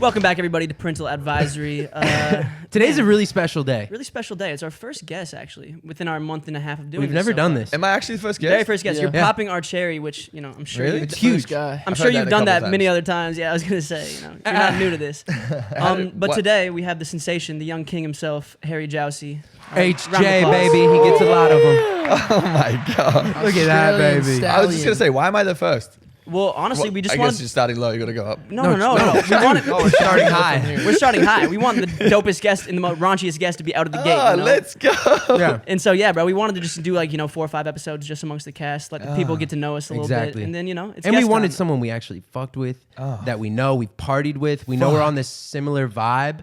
Welcome back, everybody, to Parental Advisory. Today's a really special day. Really special day. It's our first guest, actually, within our month and a half of doing We've this. never done this. Am I actually the first guest? Very first guest. Yeah. You're popping our cherry, which, you know, I'm sure Really? you- It's huge. Guy. I'm I've sure heard you've that a done couple that many times. other times. Yeah, I was going to say, you know, you're not new to this. But What? today, we have the sensation, the young king himself, Harry Jowsey. HJ, round of applause. baby. He gets a lot of them. Oh my god! Look at that, Australian baby. stallion. I was just gonna say, why am I the first? Well, honestly, Well, we just I wanted... guess you're starting low. You gotta go up. No. We wanted... We're starting high. We're starting high. We want the dopest guest and the most raunchiest guest to be out of the gate. Oh, You know? let's go. Yeah. And so, yeah, bro, we wanted to just do like, 4 or 5 episodes just amongst the cast, let the people get to know us a little Exactly. bit. And then, it's And we guest wanted time. someone we actually fucked with, Oh. that we know, we've partied with. We know we're on this similar vibe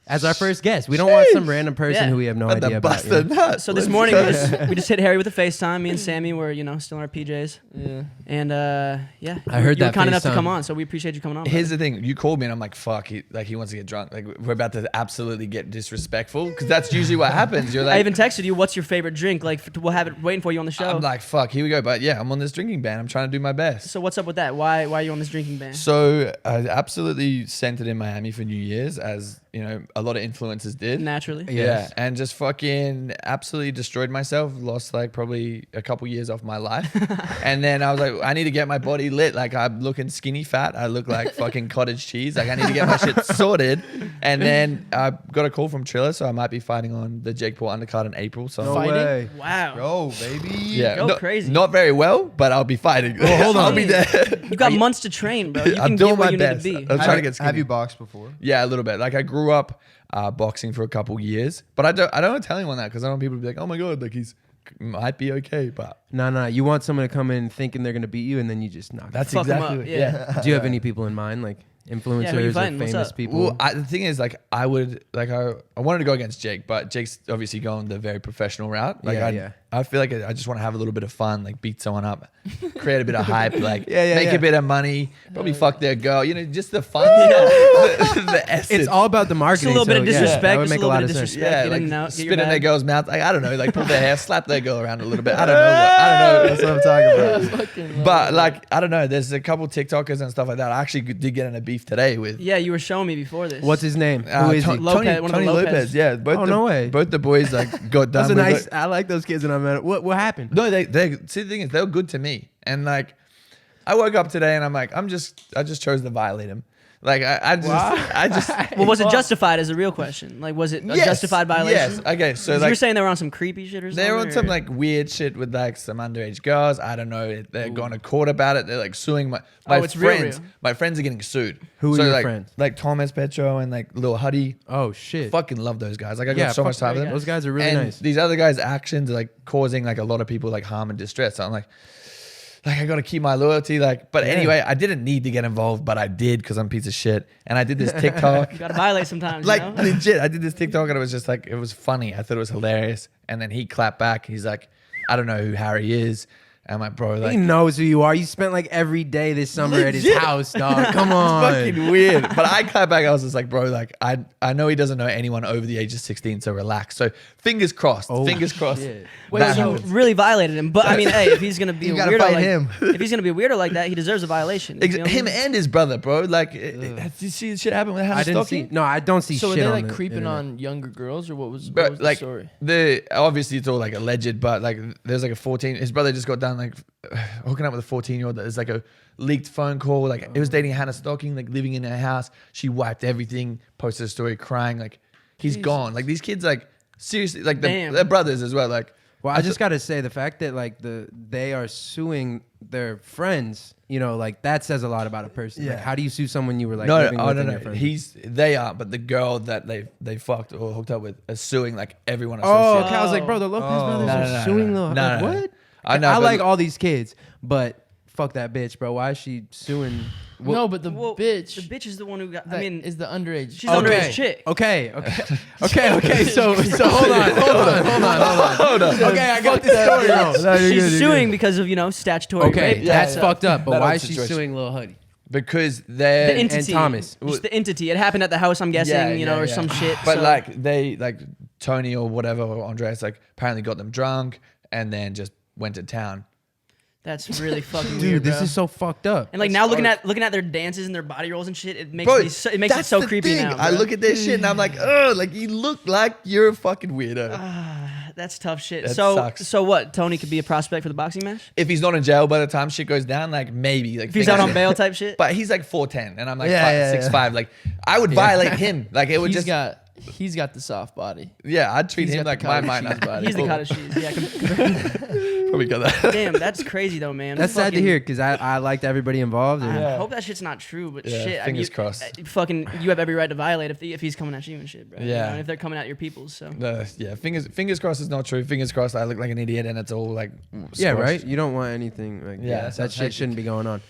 as our first guest. We don't want some random person Yeah. who we have no But idea the about. busted nuts. So this Let's morning go. we just hit Harry with a FaceTime. Me and Sammy were, still in our PJs. Yeah. And yeah, I heard you were that kind enough to FaceTime. come on, so we appreciate you coming on. Here's the thing. You called me and I'm like, fuck. He wants to get drunk. Like we're about to absolutely get disrespectful because that's usually what happens. You're like, I even texted you, "What's your favorite drink?" Like we'll have it waiting for you on the show. I'm like, fuck. Here we go. But yeah, I'm on this drinking ban. I'm trying to do my best. So what's up with that? Why are you on this drinking ban? So I absolutely centered in Miami for New Year's, as a lot of influencers did. Naturally. Yeah. Yeah, and just fucking absolutely destroyed myself. Lost like probably a couple years off my life. And then I was like, I need to get my body lit. Like I'm looking skinny fat. I look like fucking cottage cheese. Like I need to get my shit sorted. And then I got a call from Triller, so I might be fighting on the Jake Paul undercard in April. So No Fighting? way. Wow. Go, baby. yeah, Go not, crazy. Not very well, but I'll be fighting. hold on. I'll be there. You got months to train, bro. You I'm can doing get where my you best. need to be. I'm trying to get skinny. Have you boxed before? Yeah, a little bit. Like I grew up boxing for a couple years, but I don't tell anyone that because I don't want people to be like, oh my god, like he's might be okay, but No. You want someone to come in thinking they're going to beat you, and then you just knock that's Fuck 'em exactly up, it. yeah. Do you have any people in mind, like influencers who you or fighting? What's famous up? people? Well, the thing is, like, I would like I wanted to go against Jake, but Jake's obviously going the very professional route. Like, Yeah. I feel like I just want to have a little bit of fun, like beat someone up, create a bit of hype, like Yeah, make yeah. a bit of money, probably fuck their girl, just the fun, the essence. It's all about the marketing. Just a little bit of so, yeah, disrespect. that would just make a little lot bit of of sense. disrespect. Yeah, Get like in and out, get spit your in their bag. girl's mouth. Like I don't know, like pull their hair, slap their girl around a little bit. I don't know. That's what I'm talking about. Fucking But like I don't know. There's a couple TikTokers and stuff like that. I actually did get in a beef today with. Yeah, you were showing me before this. What's his name? Who is he? Lopez, one of the Tony Lopez. Lopez. Yeah, both Oh, the, no way. Both the boys like got done. That's a with nice. it. I like those kids, and I met. What happened? No, they see the thing is they were good to me, and like I woke up today and I'm like I just chose to violate him. Like I just Well, was it justified is a real question. Like, was it a Yes, justified violation? Yes. Okay. So 'Cause like you were saying they were on some creepy shit or something? they're on or- some like weird shit with like some underage girls. I don't know. They're going to court about it. They're like suing my it's real, friends. real. My friends are getting sued. Who are so your like, friends? Like Thomas Petro and like Lil Huddy. Oh shit! Fucking love those guys. Like I got Yeah, so fuck much time with those them. Those guys are really and nice. these other guys' actions are like causing like a lot of people like harm and distress. So I'm like I got to keep my loyalty. Like, but anyway, I didn't need to get involved, but I did because I'm a piece of shit. And I did this TikTok. You gotta violate sometimes. Like you know? legit, I did this TikTok and it was just like it was funny. I thought it was hilarious. And then he clapped back. He's like, I don't know who Harry is. And I'm like, bro, He like knows who you are. You spent like every day this summer at his Legit. house, dog. Come on. it's fucking weird. But I clapped back. I was just like, bro, like I know he doesn't know anyone over the age of 16, so relax. So fingers crossed. Oh, fingers crossed. shit. Wait, that so you happens. really violated him. But I mean, hey, if he's gonna be You a gotta weirdo fight like him. if he's gonna be a weirdo like that, he deserves a violation. You feel me? Him and his brother, bro. Like, did you see the shit happen with Hannah I didn't Stockey? see. No, I don't see So were shit they on like the creeping internet. on younger girls, or what was But the like story? obviously it's all like alleged, but like there's like a 14. His brother just got done like hooking up with a 14-year-old. There's like a leaked phone call. Like it was dating Hannah Stocking, like living in her house. She wiped everything, posted a story crying. Like he's gone. Like these kids, like seriously, like Damn. they're brothers as well. Like Well, I just gotta say the fact that like they are suing their friends, like that says a lot about a person. Like, Yeah. how do you sue someone you were like no, living with no, and no. your friends? They are, but the girl that they fucked or hooked up with is suing like everyone. Oh, associated. okay. I was like, bro, the Lopez brothers No, are no, no, suing no. the No, like, no, no. what? I know, I but- like all these kids, but fuck that bitch, bro. Why is she suing? No, but the Well, bitch. the bitch is the one who got. that I mean, is the underage. she's an underage chick. Okay. So hold on. Okay, I got this story wrong. No, you're She's good, you're suing good. because of statutory Okay, rape. that's yeah. fucked up. But That why old is she situation. suing Lil Huddy? because The they're entity, Thomas. just the entity. It happened at the house, I'm guessing, or some shit. But so- like they like Tony or whatever or Andreas like apparently got them drunk and then just went to town. That's really fucking Dude, weird, this bro. is so fucked up. And like now looking at their dances and their body rolls and shit, it makes Bro, it makes it that's so the creepy thing. now. I bro. look at this shit and I'm like, oh, like you look like you're a fucking weirdo. That's tough shit. That so sucks. so what? Tony could be a prospect for the boxing match If he's not in jail by the time shit goes down, like maybe. Like if he's out on bail type shit. But he's like 4'10", and I'm like Yeah, 6'5". Like I would violate him. Like it would He's got the soft body. yeah, I'd treat he's him got like the my cottage mind. cheese body. He's the cottage cheese. Yeah. Probably got that. Damn, that's crazy though, man. That's sad to Fucking- hear because I liked everybody involved. And I hope that shit's not true, but Yeah, shit. fingers crossed. Fucking, you have every right to violate if he's coming at you and shit, bro. You Yeah. know, if they're coming at your peoples, so. Yeah, fingers crossed it's not true. Fingers crossed I look like an idiot and it's all like yeah, squashed. right. You don't want anything like Yeah, that. sounds Shit shouldn't be going on.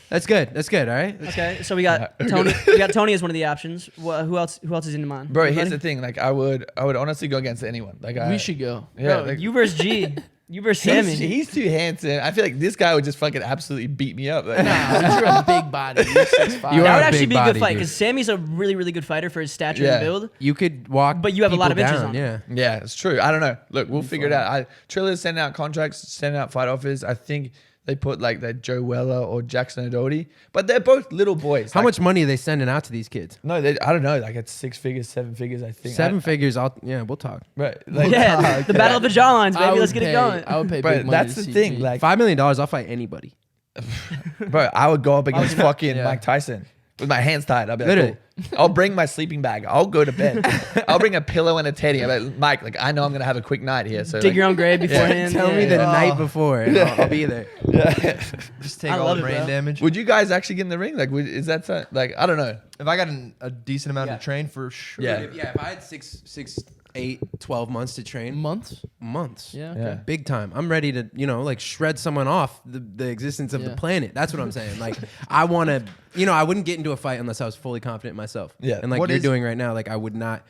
That's good. That's good. All right. Okay, so we got Tony. We got Tony as one of the options. Who else? Who else is in mind? Bro, here's Anybody? the thing. Like I would honestly go against anyone. Like We should go. Yeah, Bro, like, you versus G. You versus Sammy. he's too handsome. I feel like this guy would just fucking absolutely beat me up. Like, Nah, you're a big body. You're 6'5". You That are would a actually big be a good body, fight dude. because Sammy's a really, really good fighter for his stature Yeah. and build. You could walk, But you have a lot people of inches down, on Yeah. yeah, it's true. I don't know. Look, we'll figure it out. Trilla's sending out contracts, sending out fight offers. I think they put like that Joe Weller or Jackson Adoti, but they're both little boys. How Like, much money are they sending out to these kids? No, I don't know. Like it's 6 figures, 7 figures. I think Seven figures. We'll talk. Right. Like, Yeah, the battle of the jawlines, I baby. would Let's get it pay- going. I would pay But big money that's to the see thing. G. Like, $5 million. I'll fight anybody. bro, I would go up against fucking Yeah. Mike Tyson with my hands tied. I'll be like, Literally. cool. I'll bring my sleeping bag. I'll go to bed. I'll bring a pillow and a teddy. I'm like, Mike, like I know I'm gonna have a quick night here. So Dig like, your own grave beforehand. Tell me the yeah. night before, and I'll be there. Just take I all love the it, brain bro. damage. would you guys actually get in the ring? Like, is that like I don't know. If I got a decent amount Yeah. to train, for sure. Yeah. If I had 6, 8, 12 months to train, months. months. Yeah. Yeah. Okay. Big time. I'm ready to, like shred someone off the existence of the Yeah. planet. That's what I'm saying. Like, I want to, I wouldn't get into a fight unless I was fully confident in myself. Yeah. And like What you're is- doing right now, like I would not,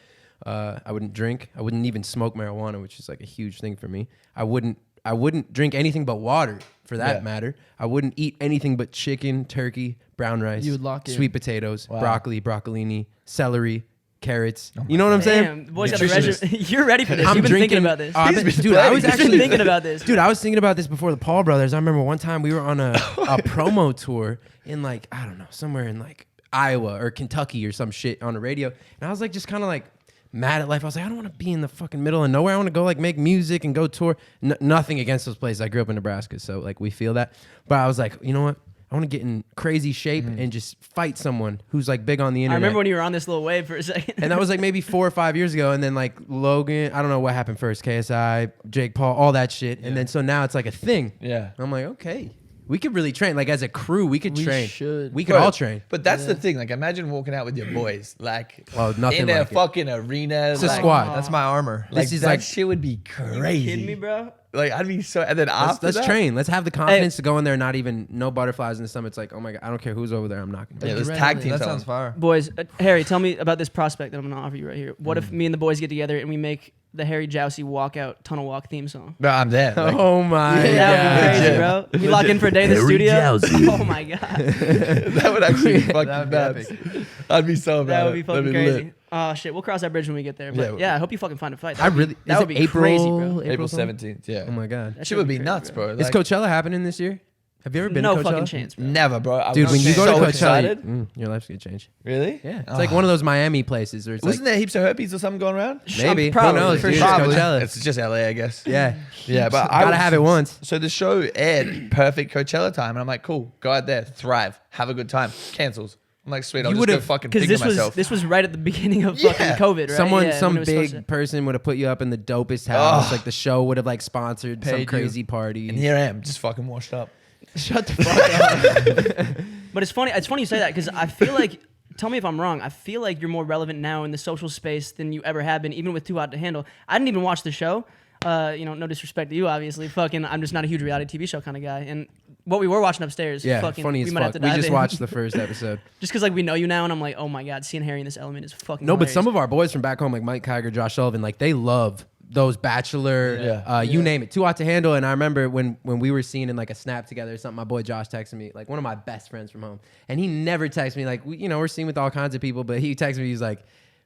I wouldn't drink. I wouldn't even smoke marijuana, which is like a huge thing for me. I wouldn't drink anything but water for that Yeah. matter. I wouldn't eat anything but chicken, turkey, brown rice, You would lock in. sweet potatoes, Wow. broccoli, broccolini, celery, carrots. You know what I'm saying? Damn, boys got the Nutritionist. regimen. You're ready for this. I'm You've been drinking thinking about this. I've He's been- been dude, I was planning. You've been actually thinking about this. Dude, I was thinking about this before the Paul brothers. I remember one time we were on a promo tour in like, I don't know, somewhere in like Iowa or Kentucky or some shit on the radio. And I was like, just kind of like mad at life. I was like, I don't want to be in the fucking middle of nowhere. I want to go like make music and go tour. Nothing against those places. I grew up in Nebraska, so like we feel that. But I was like, you know what? I want to get in crazy shape and just fight someone who's like big on the I internet. remember when you were on this little wave for a second. And that was like maybe 4 or 5 years ago. And then like Logan, I don't know what happened first. KSI, Jake Paul, all that shit. And then so now it's like a thing. Yeah. I'm like, okay, we could really train. Like as a crew, we could We train. should. We could Bro, all train. But that's the thing. Like, imagine walking out with your boys, like, Well, nothing in a like it. fucking arena. It's a like, squad. That's my armor. Like, This is that like- shit would be Are you crazy. kidding me, bro? Like, I'd be so. And then after Let's that, train. Let's have the confidence to go in there. Not even no butterflies in the stomach. It's like, oh my god, I don't care who's over there. I'm knocking. Yeah, Yeah, let's tag team. That someone. sounds fire. Boys, Harry, tell me about this prospect that I'm gonna offer you right here. What if me and the boys get together and we make the Harry Jowsey walkout tunnel walk theme song? No, I'm there. Like, oh my That would be god. crazy, Legit. bro. We lock in for a day in the Harry studio. Jowsey. Oh my god, that would actually be fucking That would be bad. epic. I'd be so bad. that would be fucking That'd crazy. lit. Oh shit, we'll cross that bridge when we get there. But Yeah. yeah, I hope you fucking find a fight. I really. that is would it be April, crazy, bro. April something? 17th. Yeah. Oh my god. That Shit would be crazy, nuts, bro. Is Like, Coachella happening this year? Have you ever been no to Coachella? fucking chance, bro. never, bro. I Dude, was when you go so to Coachella, excited. your life's gonna change. Really? Yeah, it's like one of those Miami places where it's Wasn't like there heaps of herpes or something going around? maybe Probably, who knows, for dude, sure. it's Probably. Coachella. It's just LA, I guess. Yeah, Yeah, but I gotta was- have it once. So the show aired perfect Coachella time, and I'm like, cool, go out there, thrive, have a good time. Cancels. I'm like, sweet, I'll You just go would've- fucking Because finger this was myself. this was right at the beginning of Yeah. fucking COVID, right? Someone, Yeah, when some it was supposed big to- person would have put you up in the dopest house. Ugh. Like the show would have like sponsored some Paid you. crazy party. and here I am, just fucking washed up. Shut the fuck up. But it's funny. It's funny you say that because I feel like. Tell me if I'm wrong. I feel like you're more relevant now in the social space than you ever have been, even with Too Hot to Handle. I didn't even watch the show. No disrespect to you, obviously. Fucking, I'm just not a huge reality TV show kind of guy. And what we were watching upstairs, Yeah, fucking, funny we as might have fuck. to We dive just in. watched the first episode. Just because like we know you now, and I'm like, oh my god, seeing Harry in this element is fucking. No, but hilarious. some of our boys from back home, like Mike Kiger, Josh Sullivan, like they love those Bachelor, Yeah. you name it, Too Hot to Handle. And I remember when we were seen in like a snap together or something, my boy Josh texted me, like one of my best friends from home, and he never texts me like we're seen with all kinds of people, but he texted me, he's like,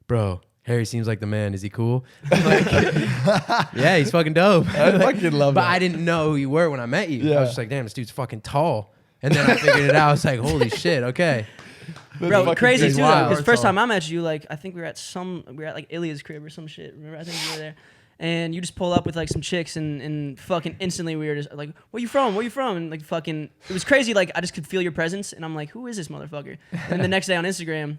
bro, Harry seems like the man. Is he cool? I'm like, yeah, he's fucking dope. I fucking love But that. I didn't know who you were when I met you. I Yeah. was just like, damn, this dude's fucking tall. And then I figured it out. I was like, holy shit, okay. Bro, fucking crazy crazy. too. Wow. Because first time I met you, like I think we were at like Ilya's crib or some shit. Remember? I think we were there. And you just pull up with like some chicks and fucking instantly we were just like, where you from? Where you from? And like fucking, it was crazy. Like I just could feel your presence and I'm like, who is this motherfucker? And then the next day on Instagram,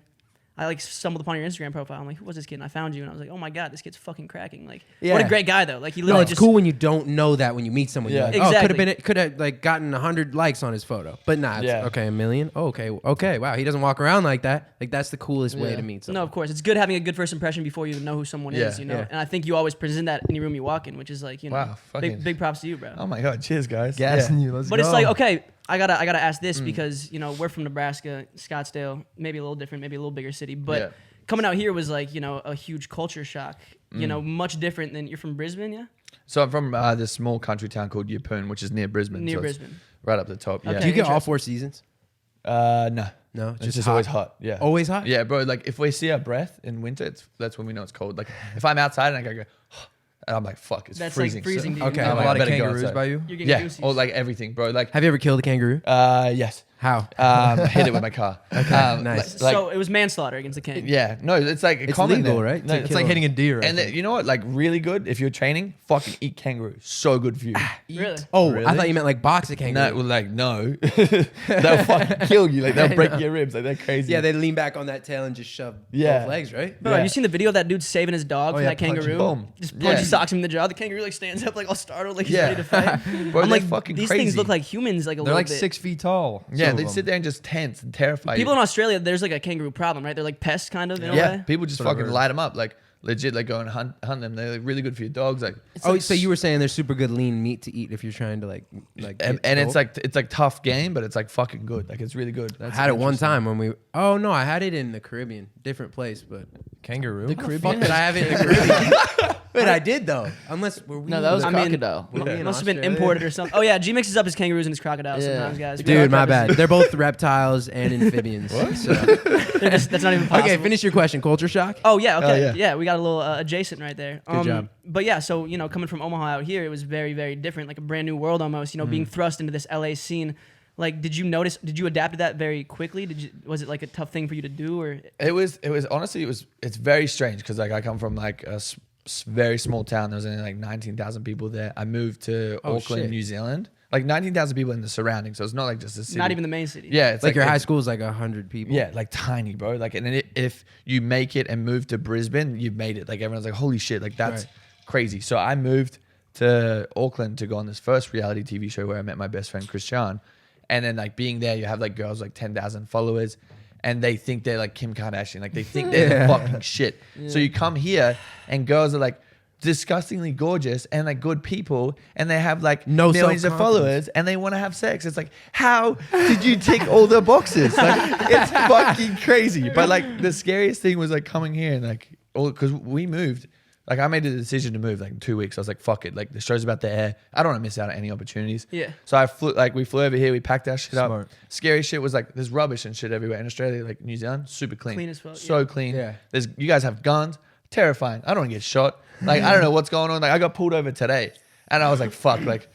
I like stumbled upon your Instagram profile. I'm like, who was this kid? And I found you and I was like, oh my God, this kid's fucking cracking. Like, what a Yeah. great guy though. Like he No, literally it's just, cool when you don't know that when you meet someone. You're Yeah. like, oh, Exactly. could have like gotten 100 likes on his photo. But nah, it's, Yeah. okay, 1 million. Oh, okay. Wow, he doesn't walk around like that. Like that's the coolest way Yeah. to meet someone. no, of course. It's good having a good first impression before you know who someone is, Yeah. you know? Yeah. And I think you always present that any room you walk in, which is like, you know, Wow, fucking- big props to you, bro. Oh my God, cheers, guys. Gassing you. Let's But go. it's like, okay, I gotta ask this because, you know, we're from Nebraska, Scottsdale, maybe a little different, maybe a little bigger city. But Yeah. coming out here was like, you know, a huge culture shock. You know, much different than you're from Brisbane, yeah? So I'm from this small country town called Yeppoon, which is near Brisbane. Near so it's Brisbane. right up the top. Yeah. Okay. Do you get all Interesting. 4 seasons? No. No, It's just always hot. Yeah. Always hot? Yeah, bro. Like if we see our breath in winter, that's when we know it's cold. Like if I'm outside and I go, and I'm like, fuck, it's That's freezing. like freezing, dude. Okay. You have I'm a like, lot of better go kangaroos outside. by you. You're getting Yeah, goosies. or like everything, bro. Like, Have you ever killed a kangaroo? yes. How? Hit it with my car. Okay, nice. So it was manslaughter against the king. yeah, no, it's like It's common legal, there. right? No, To It's kill like them. hitting a deer. I and think. you know what? Like really good if you're training, fucking eat kangaroo. So good for you. Really? Oh, I Really? thought you meant like box a No, kangaroo. well, like no, they'll fucking kill you. Like they'll break your ribs. Like they're crazy. Yeah, they lean back on that tail and just shove Yeah. both legs, right? Bro, Yeah. have you seen the video of that dude saving his dog from yeah, that kangaroo? Boom. Just Yeah. punches, socks him in the jaw. The kangaroo like stands up like all startled, like he's Yeah. ready to fight. Bro, I'm they're like, fucking these crazy. things look like humans, like a They're little like bit. 6 feet tall. Yeah, some they of sit them. there and just tense and terrify People you. in Australia, there's like a kangaroo problem, right? They're like pests, kind of in a Yeah, way. people just That's what I've fucking heard. light them up. Like legit, like go and hunt them. They're like really good for your dogs. Like Oh, so you were saying there's super good lean meat to eat if you're trying to like and it's like tough game, but it's like fucking good. Like it's really good. I had it one time when we. Oh no, I had it in the Caribbean, different place, but Kangaroo. the Caribbean. Fuck did I have it in the Caribbean? Wait, I did though. Unless were we? No, that was I mean, crocodile. were we in Must have been Australia? imported or something. Oh yeah, G mixes up his kangaroos and his crocodiles Yeah. sometimes, guys. Dude, my bad. They're both reptiles and amphibians. So. That's not even possible. Okay, finish your question. Culture shock. Oh yeah, okay, yeah. yeah. We got a little adjacent right there. Good job. But yeah, so you know, coming from Omaha out here, it was very, very different, like a brand new world almost. You know, being thrust into this LA scene. Like, did you notice? Did you adapt to that very quickly? Was it like a tough thing for you to do, or? it was honestly it's very strange because like I come from like a very small town. There was only like 19,000 people there. I moved to Oh, Auckland, shit. New Zealand. Like 19,000 people in the surroundings, so it's not like just a city. Not even the main city. Yeah, it's Like your high it's- school is like 100 people. Yeah, like tiny, bro. Like, and then if you make it and move to Brisbane, you've made it. Like everyone's like, holy shit, like that's Right. crazy. So I moved to Auckland to go on this first reality TV show where I met my best friend Christian, and then like being there, you have like girls like 10,000 followers, and they think they're like Kim Kardashian, like they think they're Yeah. the fucking shit. So you come here, and girls are like disgustingly gorgeous and like good people, and they have like No millions of self-confidence. followers, and they want to have sex. It's like, how did you tick all the boxes? Like, it's fucking crazy. But like the scariest thing was like coming here and like, because we moved. Like I made the decision to move like in 2 weeks. I was like, fuck it. Like the show's about to air. I don't want to miss out on any opportunities. Yeah. So we flew over here. We packed our shit Smart. up. Scary shit was like there's rubbish and shit everywhere in Australia. Like New Zealand, super clean. Clean as fuck, So yeah. clean. Yeah. You guys have guns. Terrifying. I don't want to get shot. Like I don't know what's going on. Like I got pulled over today, and I was like, fuck, like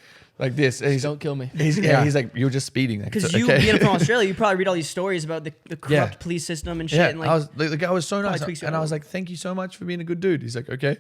this. And Don't kill me. He's like, you're just speeding. Like, Because it's you okay. being from Australia, you probably read all these stories about the corrupt Yeah. police system and shit. Yeah, And like, I was the guy was so nice, tweaks your and I was whole- like, "Thank you so much for being a good dude." He's like, "Okay."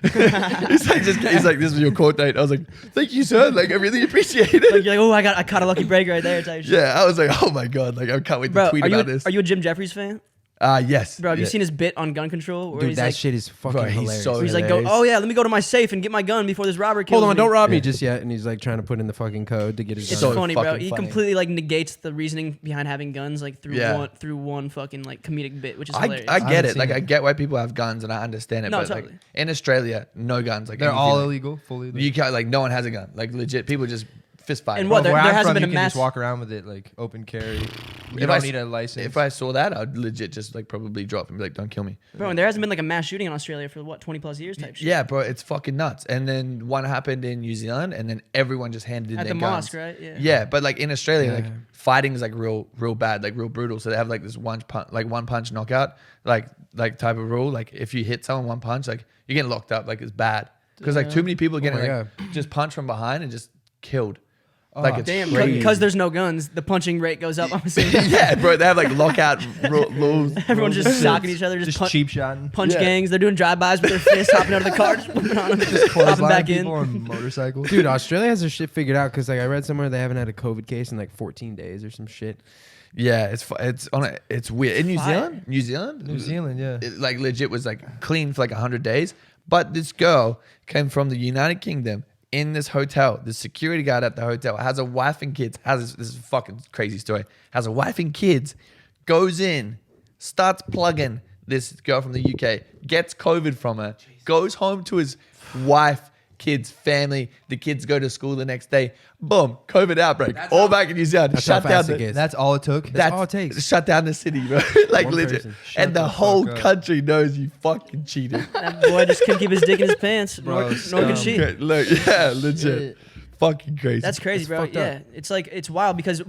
he's like, "This is your court date." I was like, "Thank you, sir. Like, I really appreciate it." like, you're like, oh, I caught a lucky break right there. Type shit. Yeah, I was like, "Oh my god!" Like, I can't wait Bro, to tweet are you, about this. are you a Jim Jeffries fan? Yes, Bro, have you Yeah. seen his bit on gun control? Where Dude, he's that like, shit is fucking Bro, he's hilarious. so he's like, go, hilarious. oh yeah, let me go to my safe and get my gun before this robber kills Hold on, me. don't rob me Yeah. just yet. And he's like trying to put in the fucking code to get his It's gun. So funny, bro. fucking He funny. completely like negates the reasoning behind having guns, like through Yeah. one fucking like comedic bit, which is I hilarious. get haven't it. Like, seen I it. get why people have guns, and I understand it. No, but totally. like in Australia, no guns. Like They're anything, all like, illegal, fully illegal. You can't like no one has a gun. Like legit, people just fist fight. And what, Where there I'm hasn't from, been you a can mass- just walk around with it like open carry. You If don't I need a license. If I saw that, I'd legit just like probably drop and be like, "Don't kill me." Bro, and there hasn't been like a mass shooting in Australia for what 20 plus years type shit. Yeah, bro, it's fucking nuts. And then one happened in New Zealand, and then everyone just handed in At their the guns. mosque, right? Yeah. Yeah, but like in Australia, like Yeah. fighting is like real bad, like real brutal. So they have like this one punch knockout, like type of rule. Like if you hit someone one punch, like you're getting locked up. Like it's bad because like too many people are getting my like just punched from behind and just killed. Oh, Like it's Damn, crazy. because there's no guns, the punching rate goes up. I'm assuming. Yeah, bro, they have like lockout rules. Everyone's just socking each other, just just cheap shotting. punch Yeah. gangs. They're doing drive-bys with their fists, hopping out of the car, just whipping on them, just hopping Clothesline back people in. on motorcycles. Dude, Australia has their shit figured out because like I read somewhere they haven't had a COVID case in like 14 days or some shit. Yeah, it's weird. In New Fire. Zealand, New Zealand, yeah. it, like legit was like clean for like 100 days. But this girl came from the United Kingdom in this hotel. The security guard at the hotel has a wife and kids. This is a fucking crazy story. Has a wife and kids. Goes in, starts plugging this girl from the UK. Gets COVID from her. Goes home to his wife, kids, family. The kids go to school the next day. Boom, COVID outbreak. All back in New Zealand. That's how Shut down fast it the. gets. That's all it took. That's all it takes. Shut down the city, bro. Like One legit. person. Shut And the the whole fuck up. country knows you fucking cheated. That boy just couldn't keep his dick in his pants. Bro, Nor can scum. she. Okay, look, yeah, legit. Shit. Fucking crazy. That's crazy, bro. fucked up. Yeah, it's like it's wild because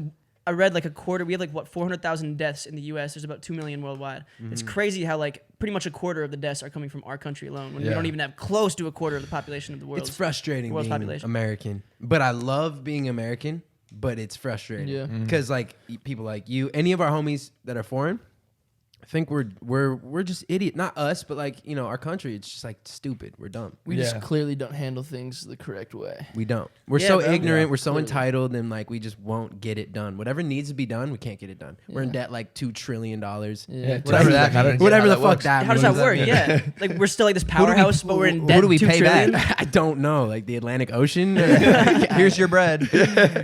I read like a quarter. We have like what 400,000 deaths in the U.S. There's about 2 million worldwide. It's crazy how like pretty much a quarter of the deaths are coming from our country alone. When we Yeah. don't even have close to a quarter of the population of the world. It's frustrating world's being population. American, but I love being American. But it's frustrating, Yeah. because like people like you, any of our homies that are foreign, I think we're just idiot. Not us, but like our country. It's just like stupid. We're dumb. We Yeah. just clearly don't handle things the correct way. We don't. We're Yeah, so bro. ignorant. Yeah, we're so clearly. entitled, and like we just won't get it done. Whatever needs to be done, we can't get it done. We're in Yeah. debt like $2 trillion. Yeah. Whatever that- I don't get Whatever how the that fuck works. that How does means. that work? Yeah, like we're still like this powerhouse, but we're in debt. Who do we 2 pay trillion? back? I don't know. Like the Atlantic Ocean. Here's your bread.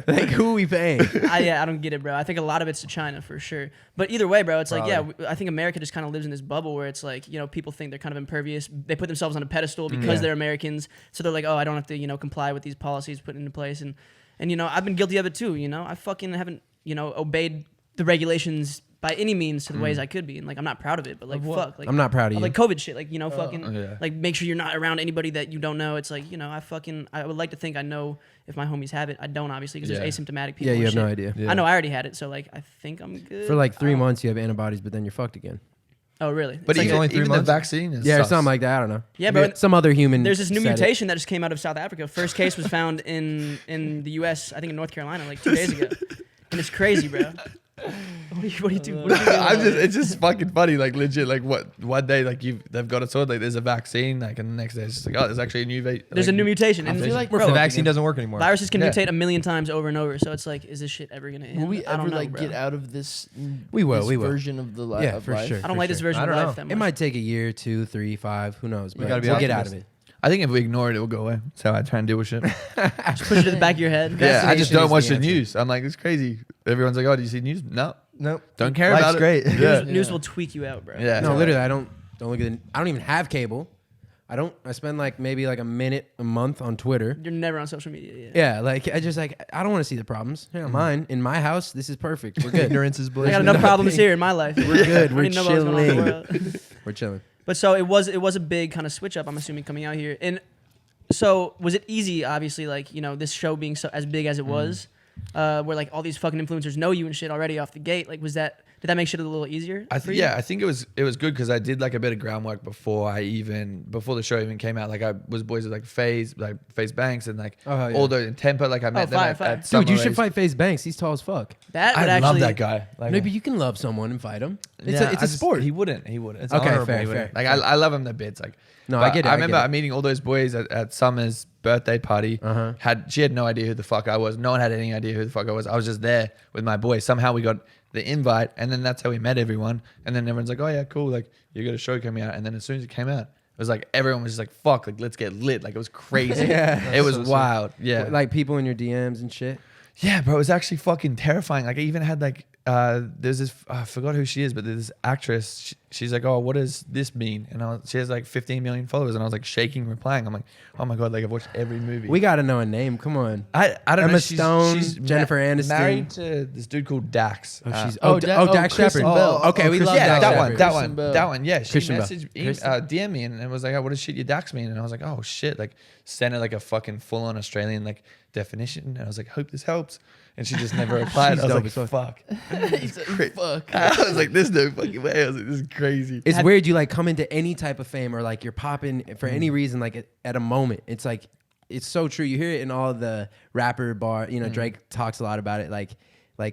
Like who are we paying? I don't get it, bro. I think a lot of it's to China for sure. But either way, bro, it's like, Probably. I think America just kind of lives in this bubble where it's like, people think they're kind of impervious. They put themselves on a pedestal because they're Americans. So they're like, oh, I don't have to, comply with these policies put into place. And I've been guilty of it too. I fucking haven't, obeyed the regulations by any means to the ways I could be. And like, I'm not proud of it, but like, fuck. Like, I'm not proud of you. like COVID shit, like, fucking, yeah. like make sure you're not around anybody that you don't know. It's like, I would like to think I know if my homies have it. I don't, obviously, because there's asymptomatic people. Yeah, you and have no shit. idea. Yeah. I know I already had it, so like I think I'm good. For like 3 Oh. months, you have antibodies, but then you're fucked again. Oh, really? But It's like even, only 3 even the months? vaccine is Yeah, or sus. something like that. I don't know. Yeah, bro. Some other human. there's this new said it. mutation that just came out of South Africa. First case was found in the U.S. I think in North Carolina like 2 days ago, and it's crazy, bro. What do you do? What are you doing? It's just fucking funny, like legit, like what one day like they've got it sorted, like there's a vaccine, like and the next day it's just like, oh, there's actually a new There's a new mutation. I And feel like The vaccine doesn't work anymore. viruses can Yeah. mutate a million times over and over. So it's like, is this shit ever gonna end? will we I ever don't know, like bro. get out of this? We will, this we will. version of the life. Yeah, of for life? sure. I don't like this version I of don't life know. that much. It might take a year, 2, 3, 5. Who knows? But gotta be we'll get out of optimistic. it. I think if we ignore it, it will go away. That's how I try and deal with shit. Just push it to the back of your head. Yeah, I just Vaccination don't is watch the the answer. news. I'm like, it's crazy. Everyone's like, oh, do you see news? No, Nope. don't care Life's about it. great. Yeah, News will tweak you out, bro. yeah. No, literally, I don't look at it. I don't even have cable. I spend like maybe like a minute a month on Twitter. You're never on social media. Yeah, like I just like I don't want to see the problems. Yeah, mine in my house. This is perfect. We're good. Ignorance is I bliss. got enough problems here in my life. We're good. I We're don't even know what's going on in the chilling. world. We're chilling. But so it was a big kind of switch up, I'm assuming, coming out here. And so was it easy, obviously, like, this show being so as big as it was, where like all these fucking influencers know you and shit already off the gate? Like, did that make shit a little easier? I for think you? I think it was good because I did like a bit of groundwork before the show even came out. Like I was boys with like FaZe Banks and like Oh, yeah. all the Temper. Like I met them fire, at, fire. at Summer Dude, you should Race. fight FaZe Banks. He's tall as fuck. That would I actually love that guy. Like, Maybe you can love someone and fight him. It's yeah, a I just- sport. He wouldn't. It's Okay, honorable. fair, He wouldn't. fair, Like I love him to bits. Like No, but I get it, I I remember get it. meeting all those boys at Summer's birthday party. She had no idea who the fuck I was. No one had any idea who the fuck I was. I was just there with my boy. Somehow we got the invite, and then that's how we met everyone. And then everyone's like, "Oh yeah, cool. Like you got a show coming out." And then as soon as it came out, it was like everyone was just like, "Fuck! Like let's get lit!" Like it was crazy. Yeah. It was so sick. wild. Yeah, Like people in your DMs and shit. yeah, bro. It was actually fucking terrifying. Like I even had like there's this I forgot who she is, but there's this actress. she's like, oh, what does this mean? And she has like 15 million followers, and I was like shaking, replying. I'm like, oh my god, like I've watched every movie. We gotta know a name. Come on. I don't Emma know. Stone, Jennifer Aniston. married to this dude called Dax. Dax Kristen Shepard. Bell. Okay, we love Yeah, Dax that Shepard. one, that Kristen one, Bell. that one. Yeah, she Kristen Bell. messaged, Kristen. DM me and was like, oh, what does shit your Dax mean? And I was like, oh shit, like sent her like a fucking full on Australian like definition. And I was like, hope this helps. And she just never replied. She's I was dope like, as fuck. fuck. He's like, fuck. I was like, there's no fucking way. I was like, this is crazy. It's weird. You like come into any type of fame or like you're popping for any reason, like at a moment. It's like, it's so true. You hear it in all the rapper bar. You know, Drake talks a lot about it. Like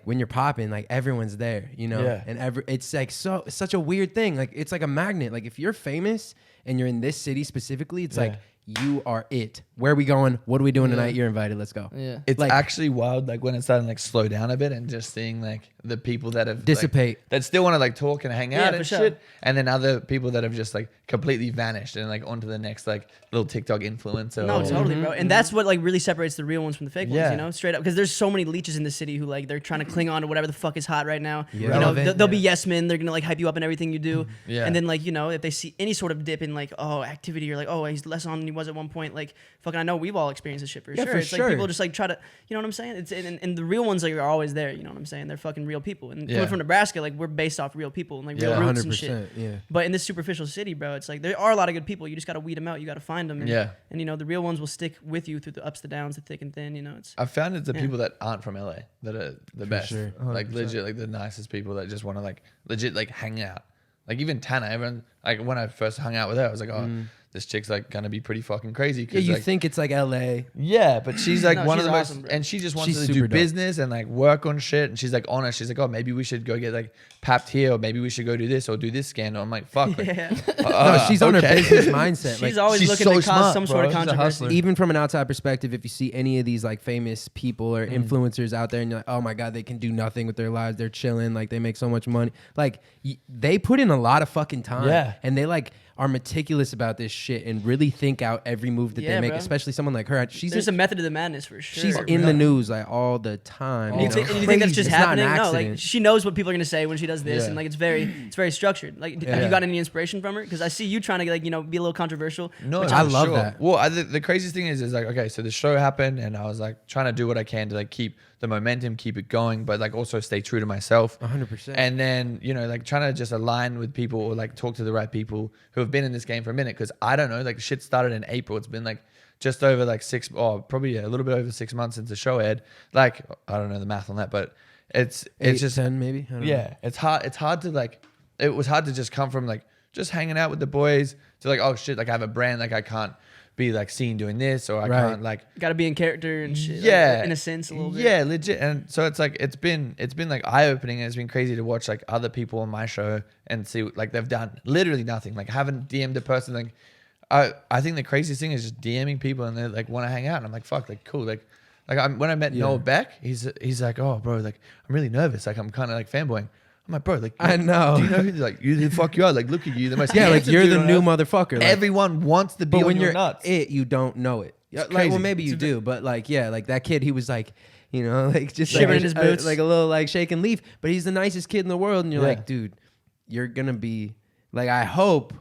when you're popping, like everyone's there. You know, Yeah. and it's like it's such a weird thing. Like it's like a magnet. Like if you're famous and you're in this city specifically, it's like you are it. Where are we going? What are we doing tonight? You're invited. Let's go. Yeah. It's like- actually wild, like when it's starting to like slow down a bit and just seeing like the people that have Dissipate. like, that still want to like talk and hang Yeah, out for and sure. shit, and then other people that have just like completely vanished and like onto the next like little TikTok influencer. No, or- totally, bro. And that's what like really separates the real ones from the fake ones, Yeah. you know, straight up. Because there's so many leeches in the city who like they're trying to cling on to whatever the fuck is hot right now. Yeah. You know, Relevant, they'll be yes men. They're gonna like hype you up in everything you do. Yeah. And then like, you know, if they see any sort of dip in like activity or like he's less on than he was at one point, like fucking I know we've all experienced this shit for Yeah, sure. for It's sure. like people just like try to, you know what I'm saying? It's and the real ones like are always there. You know what I'm saying? They're fucking real people. And Yeah. coming from Nebraska, like we're based off real people and like real Yeah. roots and shit. 100%. Yeah. But in this superficial city, bro, it's like there are a lot of good people. You just got to weed them out. You got to find them. And, Yeah. And you know the real ones will stick with you through the ups, the downs, the thick and thin. You know, it's I've found it's the Yeah. people that aren't from LA that are the best. sure. Like 100%. legit, like the nicest people that just want to like legit like hang out. Like even Tana, everyone like when I first hung out with her, I was like, oh, this chick's like gonna be pretty fucking crazy. Yeah, 'Cause, you like, think it's like LA. yeah, but she's like No, one she's of the awesome, most, bro. and she just wants She's to super do dope. business and like work on shit. And she's like honest. She's like, oh, maybe we should go get like papped here, or maybe we should go do this or do this scandal. I'm like, fuck. Like, yeah. No, she's on her okay. business mindset. She's Like, always she's looking so to cause smart, some sort of bro. She's a controversy. hustler. even from an outside perspective, if you see any of these like famous people or influencers out there and you're like, oh my God, they can do nothing with their lives. They're chilling. Like they make so much money. Like they put in a lot of fucking time. Yeah. And they like are meticulous about this shit and really think out every move that Yeah, they make, bro. especially someone like her. There's a method to the madness for sure. She's in the news like all the time. And you, know? think, and you think that's Crazy. just It's not an happening? No, like accident. she knows what people are gonna say when she does this, Yeah. and like it's very structured. Like, have Yeah. you got any inspiration from her? Because I see you trying to like be a little controversial. No, I for love sure. that. Well, the craziest thing is like, okay, so the show happened, and I was like trying to do what I can to like keep the momentum, keep it going, but like also stay true to myself. 100%. And then like trying to just align with people or like talk to the right people who have been in this game for a minute, because I don't know, like shit started in April. It's been like just over like probably a little bit over 6 months since the show aired. Like I don't know the math on that, but it's just 10 maybe. I don't know. yeah, it's hard to like, it was hard to just come from like just hanging out with the boys to like, oh shit, like I have a brand, like I can't be like seen doing this, or I Right. can't like, Got to be in character and shit. yeah, like, in a sense, a little bit. yeah, legit. And so it's like it's been like eye opening, and it's been crazy to watch like other people on my show and see like they've done literally nothing, like haven't DM'd a person. Like I think the craziest thing is just DMing people and they like want to hang out, and I'm like, fuck, like cool, like when I met Noah Beck, he's like, oh bro, like I'm really nervous, like I'm kind of like fanboying. I'm like, bro, like I know. do you know who like who the fuck you are? Like look at you, the most Yeah, like handsome you're dude the on new earth. motherfucker. Like, Everyone wants to be but on when your you're nuts. it, you don't know it. Yeah, like, crazy. well, maybe you do, but like, yeah, like that kid, he was like, you know, like just Shivering like, in his boots. like a little like shaking leaf. But he's the nicest kid in the world, and you're Yeah. like, dude, you're gonna be like, I hope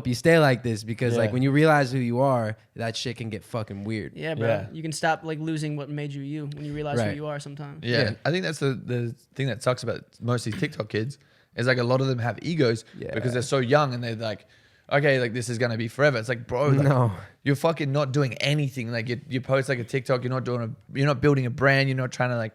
you stay like this, because like Yeah. when you realize who you are, that shit can get fucking weird. Yeah, bro. Yeah. You can stop like losing what made you when you realize Right. who you are sometimes. Yeah. Yeah. I think that's the thing that sucks about most of these TikTok kids is like a lot of them have egos Yeah. because they're so young, and they're like, okay, like this is gonna be forever. It's like, bro, like, No. you're fucking not doing anything. Like you post like a TikTok, you're not building a brand, you're not trying to like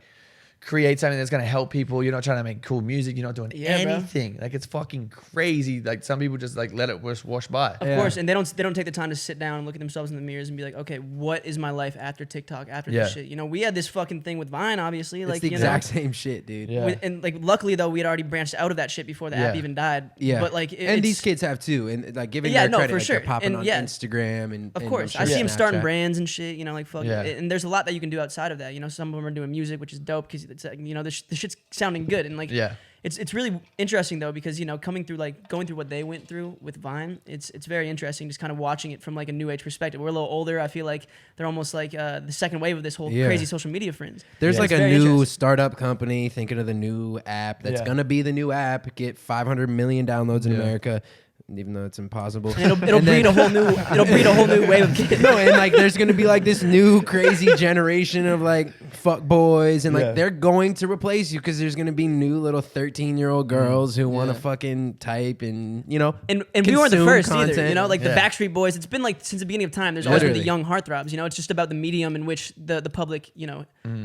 create something that's gonna help people. You're not trying to make cool music. You're not doing Yeah, bro. anything. Like it's fucking crazy. Like some people just like let it wash by. Of Yeah. course, and they don't take the time to sit down and look at themselves in the mirrors and be like, okay, what is my life after TikTok, after Yeah. this shit? You know, we had this fucking thing with Vine, obviously. It's Like, the you exact know, same shit, dude. Yeah. and like luckily though, we had already branched out of that shit before the app Yeah. even died. Yeah, But like, and these it's- kids have too, and like giving Yeah, their no, credit, for like, sure. they're popping And on yeah. Instagram and Of and course, I'm I sure see them starting Snapchat. brands and shit. You know, like fuck, Yeah. and there's a lot that you can do outside of that. You know, some of them are doing music, which is dope because it's like, you know, the shit's sounding good, and like, Yeah. it's really interesting though, because coming through going through what they went through with Vine, it's very interesting just kind of watching it from like a new age perspective. We're a little older. I feel like they're almost like the second wave of this whole crazy social media fringe. There's like It's a very new interesting. startup company thinking of the new app that's gonna be the new app, get 500 million downloads in America, even though it's impossible. And it'll breed a whole new wave of kids. No, and like there's gonna be like this new crazy generation of like fuck boys, and like they're going to replace you because there's gonna be new little 13-year-old girls who want to fucking type and and we weren't the consume first content. either. Like the Backstreet Boys, it's been like since the beginning of time. There's always been the young heartthrobs. It's just about the medium in which the public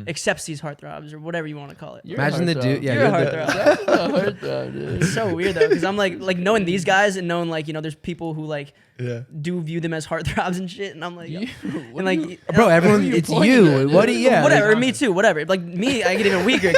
accepts these heartthrobs or whatever you want to call it. Imagine the dude. Yeah, You're a you're the- heartthrob. A heartthrob, dude. It's so weird though, because I'm like knowing these guys and knowing there's people who do view them as heartthrobs and shit, and I'm like, and like bro, everyone, it's you. What do you? Yeah, whatever. like, Me too. Whatever. Like me, I get even weaker.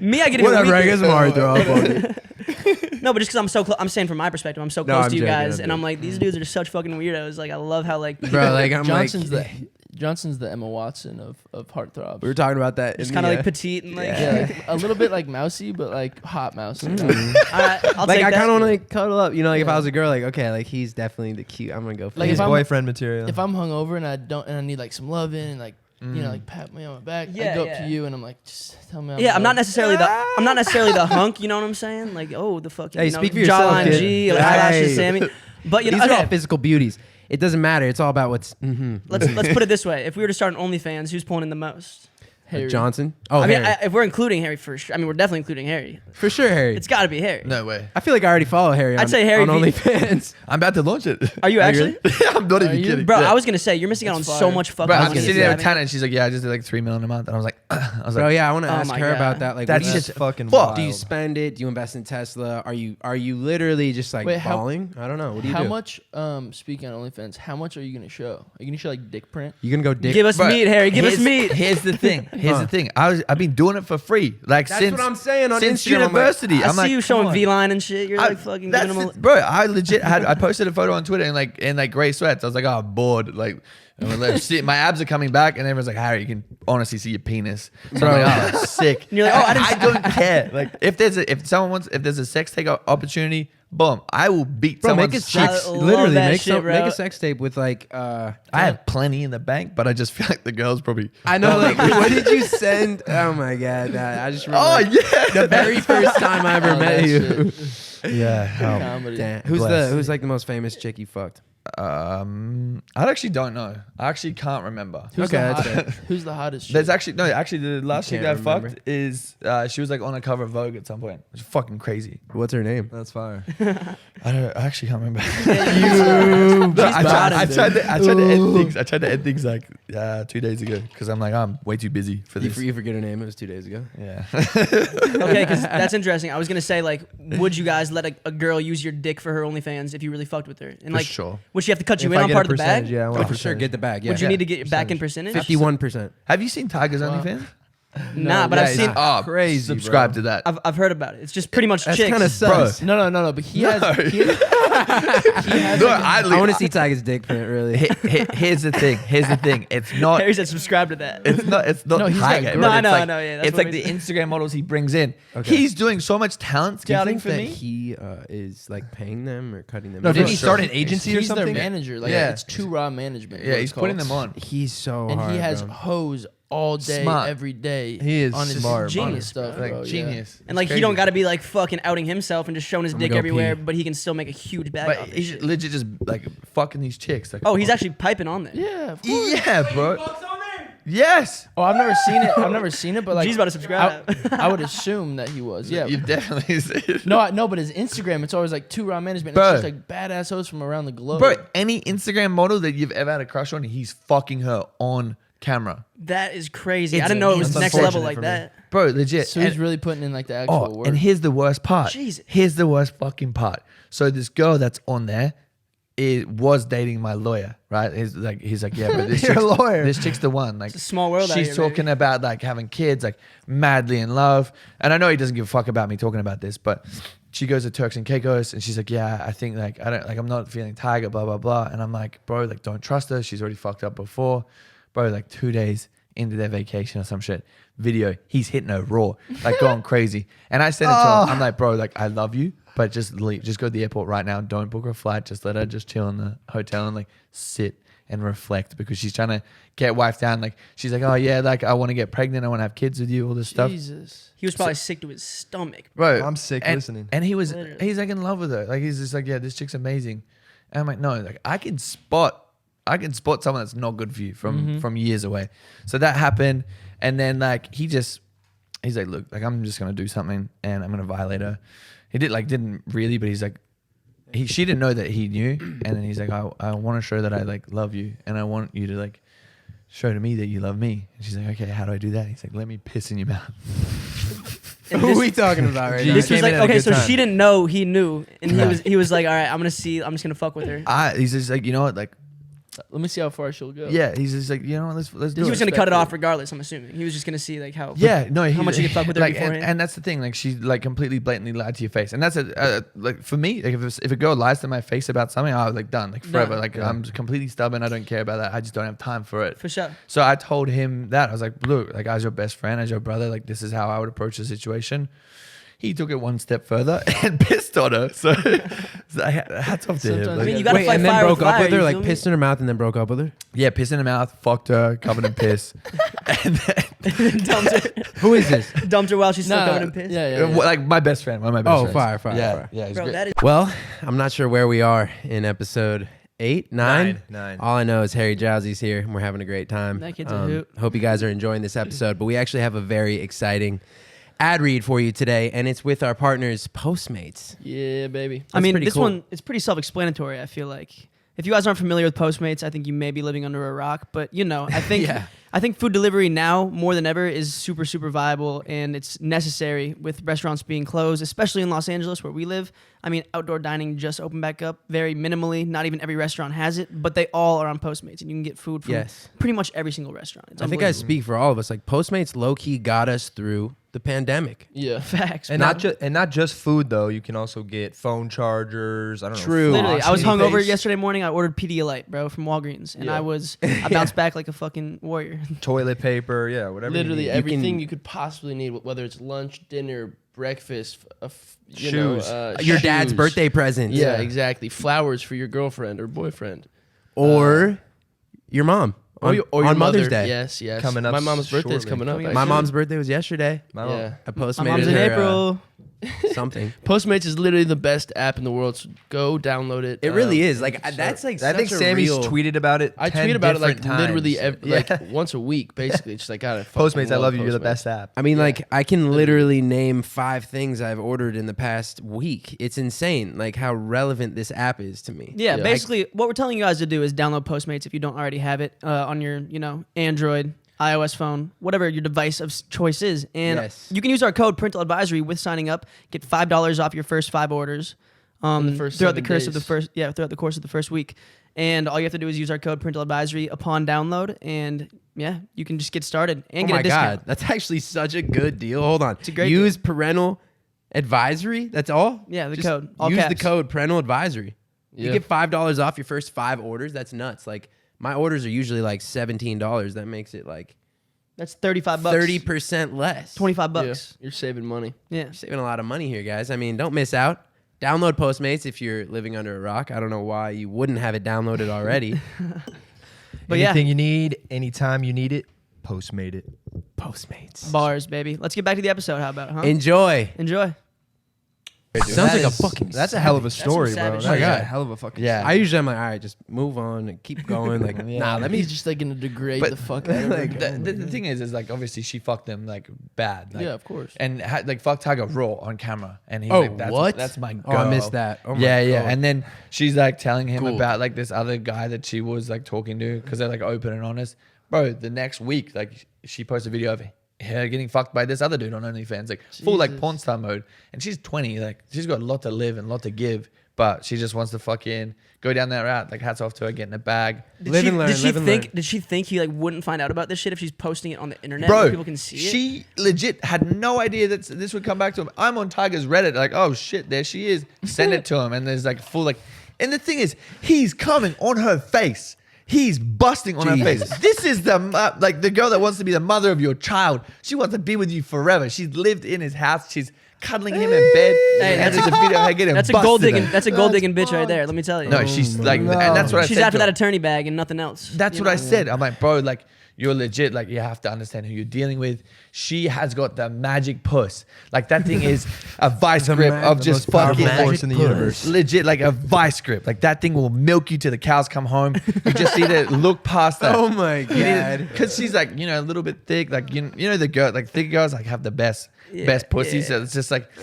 Me, I get even whatever. I weaker. guess I'm heartthrob. No, but just because I'm so close, I'm saying from my perspective, I'm so No, close I'm to you joking, guys, I'm and I'm joking. like, these dudes are just such fucking weirdos. Like, I love how bro, like I'm Johnson's the Emma Watson of heartthrobs. we were talking about that. just in kind of the, like petite and like. Yeah, like a little bit like mousy, but like hot mousy. All right, I'll like take I that. kind of want to like cuddle up, like if I was a girl, like okay, like he's definitely the cute. I'm gonna go for Like, him. He's if I'm- boyfriend material. If I'm hungover and I need like some loving and like like pat me on my back, Yeah, I go yeah. up to you and I'm like, just tell me. Yeah, I'm not necessarily the hunk. You know what I'm saying? Like, oh, the fucking Hey, speak for yourself, jawline kid. G, like Hey. eyelashes, Sammy. But These are all okay, physical beauties. It doesn't matter. It's all about what's let's put it this way: if we were to start an OnlyFans, who's pulling in the most? Harry. Johnson. Oh, I mean, Harry. if we're including Harry for sure, I mean, we're definitely including Harry. For sure, Harry. It's got to be Harry. No way. I feel like I already follow Harry. I'd say Harry on V. OnlyFans. I'm about to launch it. Are you actually? I'm not even you? kidding. Bro, Yeah. I was gonna say you're missing out on That's so fire. much fucking. Bro, I'm money. sitting there with Yeah. Tana, and she's like, "Yeah, I just did like $3 million a month," and I was like, Bro, yeah, I want to Oh ask my her God. about that. Like, That's what do you- just fucking fuck. wild. do you spend it? Do you invest in Tesla? Are you literally just like Wait, how- balling? I don't know. What do you How do? much? Speaking on OnlyFans, how much are you gonna show? Are you gonna show like dick print? You gonna go dick? Give us Bro, meat, Harry. Give us here's- meat. Here's the thing. Here's Huh. the thing. I've been doing it for free, like That's since what I'm saying on since Instagram. I'm like, university. I I'm see like, you come showing on. V-line and shit. You're like fucking That's giving them. bro, I legit I posted a photo on Twitter in like gray sweats. I was like, oh, I'm bored. Like, my abs are coming back, and everyone's like, Harry, you can honestly see your penis. So I'm like, oh, sick. And you're like, oh, I didn't- don't care. Like, if there's a sex tape opportunity, boom, I will beat Bro, someone's make a chicks. sex. love Literally, that make shit, bro. make a sex tape with like. I have plenty in the bank, but I just feel like the girls probably. I know. Like, what did you send? Oh my god! Nah, I just remember. Oh yeah. the very first time I ever Oh, met that you. Yeah. Help. Comedy. Damn. Bless. Who's like the most famous chick you fucked? I actually don't know. I actually can't remember. Who's Okay, the that's hot, Who's the hottest? Chick? There's actually the last chick can't that I remember. fucked is she was like on a cover of Vogue at some point. It's fucking crazy. What's her name? That's fire. I actually can't remember. You. No, I bottom, tried to end things. I tried to end things like 2 days ago because I'm like I'm way too busy for this. You forget her name. It was 2 days ago. Yeah. Okay, because that's interesting. I was gonna say like, would you guys let a girl use your dick for her OnlyFans if you really fucked with her? And For like, sure. would she have to cut you If in I on get part a of the bag? percentage, yeah, I Oh, want a for sure. percentage. Get the bag. Yeah. Would you need to get back in percentage? 51%. Have you seen Tiger's Wow. OnlyFans? Nah, but yeah, I've it's seen. Oh, crazy, Subscribe bro. to that. I've heard about it. It's just pretty much That's chicks. kind of sus. Bro. No. But he No. has. He has No, like, I want to see Tiger's dick print. Really. Here's the thing. It's not. Harry said subscribe to that. It's not No, he's got Tiger. great- bro. No, I It's know, like- I know, yeah, that's it's what like I the mean. Instagram models he brings in. Okay. He's doing so much talent Do you scouting think for that me. he is like paying them or cutting them? No, off? didn't he sure. start an agency or he's their something? manager. Like Yeah. it's 2 Raw management. Yeah, he's putting them on. He's so And hard. he has bro. hoes all day, Smart. every day. He is on his smart, on his genius, stuff, Like bro, yeah. genius. And like It's he don't crazy. got to be like fucking outing himself and just showing his I'm dick gonna go everywhere, pee. but he can still make a huge bag. But off this he's shit. legit just like fucking these chicks. Like, Oh, he's actually piping on there. Yeah, of course. Yeah, bro. Yes. Oh, I've never seen it. I've never seen it, but like G's about to subscribe. I would assume that he was. Yeah. You've definitely seen it. No, but his Instagram, it's always like 2 Raw management. Bro. It's just like badass hoes from around the globe. Bro, any Instagram model that you've ever had a crush on, he's fucking her on camera. That is crazy. I It's- didn't know it was that's next level unfortunate like for me. that. Bro, legit. So he's And- really putting in like the actual work. and here's the worst part. Jesus. Here's the worst fucking part. So this girl that's on there, it was dating my lawyer, right? He's like, yeah, but this Your chick's, lawyer. this chick's the one. Like, It's a small world out she's here, talking baby. about like having kids, like madly in love. And I know he doesn't give a fuck about me talking about this, but she goes to Turks and Caicos and she's like, yeah, I think like I'm not feeling Tiger, blah blah blah. And I'm like, bro, like don't trust her. She's already fucked up before, bro. Like 2 days into their vacation or some shit. Video, he's hitting her raw, like going crazy. And I said it to him. I'm like, bro, like I love you, but just leave. Just go to the airport right now. Don't book her flight. Just let her just chill in the hotel and like sit and reflect, because she's trying to get wife down. Like she's like, oh yeah, like I want to get pregnant. I want to have kids with you. All this stuff. Jesus. He was probably sick to his stomach. Bro, I'm sick and, listening. And he's Literally. like in love with her. Like he's just like, yeah, this chick's amazing. And I'm like, no, like I can spot someone that's not good for you from years away. So that happened. And then like he's like, look, like I'm just gonna do something and I'm gonna violate her. He didn't really, but he's like, she didn't know that he knew. And then he's like, I want to show that I like love you, and I want you to like show to me that you love me. And she's like, okay, how do I do that? He's like, let me piss in your mouth. And Who are this- we talking about right now? This was came like, in at a okay, good so time. she didn't know he knew, and Yeah. he was like, all right, I'm just gonna fuck with her. He's just like, you know what, like, Let me see how far she'll go. yeah, he's just like, you know what, let's do He it. was gonna cut it respectful. off regardless. I'm assuming he was just gonna see like how. Yeah, no, How much you can fuck with her like, beforehand. and that's the thing. Like she like completely blatantly lied to your face, and that's like for me. Like if a girl lies to my face about something, I was like done, like forever. Done. Like I'm completely stubborn. I don't care about that. I just don't have time for it. For sure. So I told him that I was like, look, like as your best friend, as your brother, like this is how I would approach the situation. He took it one step further and pissed on her. So, hats off to him. Sometimes Like, I mean, you gotta Wait, fight and then fire broke with up fire, with her, you like feel me? pissed in her mouth, and then broke up with her. yeah, piss in her mouth, fucked her, covered in piss, and then dumped her, Who is this? dumped her while she's still Nah, covered in piss. Yeah. like my best friend, one of my best Oh, friends. fire, yeah, fire. yeah, he's Bro, great. that is. Well, I'm not sure where we are in episode 8, 9. Nine. All I know is Harry Jowsey's here, and we're having a great time. That kid's a hoot. Hope you guys are enjoying this episode, but we actually have a very exciting ad read for you today, and it's with our partners, Postmates. Yeah, baby. I mean, pretty this cool. one it's pretty self-explanatory. I feel like if you guys aren't familiar with Postmates, I think you may be living under a rock. But you know, I think Yeah. I think food delivery now more than ever is super viable, and it's necessary with restaurants being closed, especially in Los Angeles where we live. I mean, outdoor dining just opened back up very minimally. Not even every restaurant has it, but they all are on Postmates, and you can get food from Yes. pretty much every single restaurant. It's I think I unbelievable. speak for all of us. Like Postmates, low key got us through the pandemic. Yeah. Facts. And bro. not just food though. You can also get phone chargers. I don't True. know. Literally, I was floss, hungover toothpaste, yesterday morning. I ordered Pedialyte, bro, from Walgreens, and Yeah. I bounced back like a fucking warrior. toilet paper. Yeah, whatever. Literally you need. everything you could possibly need, whether it's lunch, dinner, breakfast, you know, Shoes. Your dad's shoes. birthday present. Yeah, exactly. Flowers for your girlfriend or boyfriend. Or your mom. On, your on Mother's mother. Day. Yes. Coming up My mom's birthday is shortly. coming up. Coming up My actually. mom's birthday was yesterday. My mom. Yeah. I My postmated mom's in her, April. something. Postmates is literally the best app in the world. So go download it. It really is. Like so- that's like I think such a Sammy's real- tweeted about it. I 10 tweet about it like different literally times. like once a week, basically. It's just like, God, I fucking Postmates, I love you. You're the Postmates. best app. I mean, Yeah. like I can literally name 5 things I've ordered in the past week. It's insane, like how relevant this app is to me. Yeah, Yeah. basically, what we're telling you guys to do is download Postmates if you don't already have it on your, Android, iOS phone, whatever your device of choice is, and Yes. you can use our code Parental Advisory with signing up. Get $5 off your first 5 orders the first throughout the 7 course of the days. first throughout the course of the first week. And all you have to do is use our code Parental Advisory upon download, and yeah, you can just get started and Oh get my a discount. god, that's actually such a good deal. Hold on, It's a great use parental advisory. That's all. Yeah, the Just code. All use the caps. code parental advisory. You Yeah. get $5 off your first 5 orders. That's nuts. Like my orders are usually like $17. That makes it like That's $35. 30% less. $25. You're saving money. Yeah. You're saving a lot of money here, guys. I mean, don't miss out. Download Postmates if you're living under a rock. I don't know why you wouldn't have it downloaded already. But yeah. Anything you need, anytime you need it, Postmate it. Postmates. Bars, baby. Let's get back to the episode. How about, huh? Enjoy. Enjoy. Sounds like a fucking. That's a hell of a some story, bro. savage That's shit. a hell of a fucking. Yeah. I usually am like, all right, just move on and keep going. Like, nah, let me. He's just like gonna degrade But- the fuck out of like, her. The thing is like obviously she fucked him like bad. Like, Yeah, of course. And like fucked Tiger raw on camera. And he's Oh, like, what? That's my girl. Oh, I missed that. Oh my yeah. God. And then she's like telling him Cool. about like this other guy that she was like talking to because they're like open and honest. Bro, the next week, like she posted a video of her getting fucked by this other dude on OnlyFans, like full like Jesus. porn star mode. And she's 20, like she's got a lot to live and a lot to give, but she just wants to fucking go down that route. Like hats off to her getting a bag. Live and learn, Did she live and think? learn. Did she think he like wouldn't find out about this shit if she's posting it on the internet? Bro, where people can see it. she legit had no idea that this would come back to him. I'm on Tiger's Reddit, like, oh shit, there she is. Send it to him, and there's like full like, and the thing is, he's coming on her face. He's busting on her face. Jesus. This is the like the girl that wants to be the mother of your child. She wants to be with you forever. She's lived in his house. She's cuddling him in bed. Hey, and there's a video of her getting That's a busted gold digging. on. That's a gold digging bitch right there. Let me tell you. No, she's like, no. and that's what I she's said after to that her. attorney bag and nothing else. That's you what I know? said. I'm like, bro, like you're legit. Like you have to understand who you're dealing with. She has got the magic puss. Like that thing is a vice grip of the just most powerful fucking force in the universe. legit, like a vice grip. Like that thing will milk you till the cows come home. You just need to look past that. Oh my god. Because she's like, you know, a little bit thick. Like you know the girl, like thick girls like have the best pussy. yeah. So it's just like you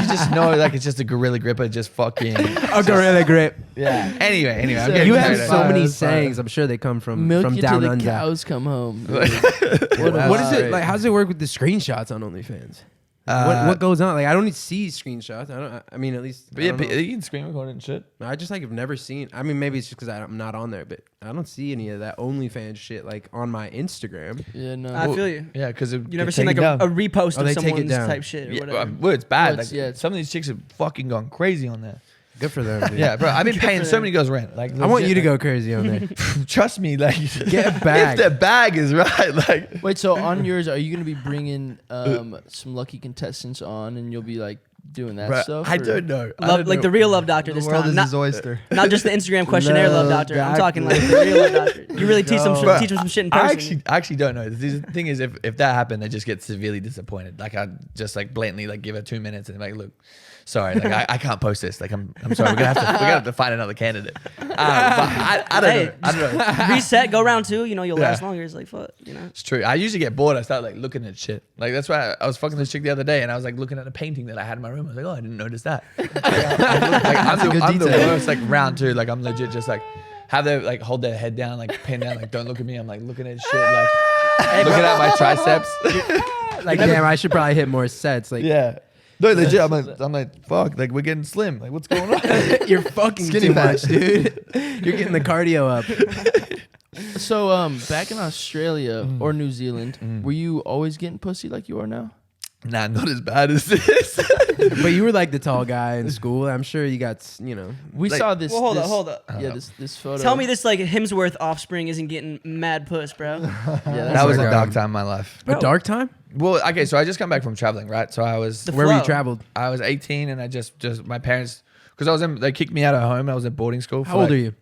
just know like it's just a gorilla gripper, just fucking A gorilla grip. yeah. Anyway, I'm So getting You carried have away. so many Fire, fire. sayings. I'm sure they come from Milk you till down the under. cows come home. What is it Right. like? How does it work with the screenshots on OnlyFans? Uh, what goes on? Like I don't see screenshots. I mean, at least. But I yeah, don't know. you can screen record and shit. I just like have never seen. I mean, maybe it's just because I'm not on there, but I don't see any of that OnlyFans shit like on my Instagram. Yeah, no. I feel you. Yeah, because You never seen like a repost Oh, of they take it someone's down. type shit or yeah, whatever. well, it's bad. Well, it's- Like, yeah. some of these chicks have fucking gone crazy on there. Good for them. Dude. Yeah, bro. I've been Good paying for so them. many girls rent. Like, I want legit, you to like, go crazy on there. Trust me, like Get a bag. If the bag is right, like Wait, so on yours, are you gonna be bringing some lucky contestants on, and you'll be like doing that bro, stuff? I or- don't know. I Love, don't like know. the real love doctor The this world time. is Not, his oyster. not just the Instagram questionnaire love doctor. I'm talking like the real love doctor. You really teach them, Bro, teach them some shit in I person. actually don't know. The thing is, if that happened, I just get severely disappointed. Like I just like blatantly like give her 2 minutes and like, look, sorry, like I can't post this. Like I'm sorry. We're gonna have to find another candidate. But I don't Hey, know. I don't know. Reset, go round two. You know, you'll Yeah. last longer. It's like fuck. You know. It's true. I usually get bored. I start like looking at shit. Like that's why I was fucking this chick the other day, and I was like looking at a painting that I had in my room. I was like, oh, I didn't notice that. I'm the worst. Like round two. Like I'm legit just like have them like hold their head down, like pin down, like don't look at me. I'm like looking at shit, like looking at my triceps. Like damn, I should probably hit more sets. Like Yeah. No, legit. I'm like, fuck. Like we're getting slim. Like what's going on? you're fucking Skinny too fat. much, dude. You're getting the cardio up. So back in Australia or New Zealand, were you always getting pussy like you are now? Nah, not as bad as this. But you were like the tall guy in school. I'm sure you got, you know. We Like- saw this. Well, this- hold up. Yeah, this photo. Tell me this like Hemsworth offspring isn't getting mad puss, bro. Yeah, That was a like, dark time in my life. A dark time? Well, okay, so I just come back from traveling, right? So I was The Where were you flow. traveled? I was 18 and I just my parents because they kicked me out of home. I was at boarding school. How old are you?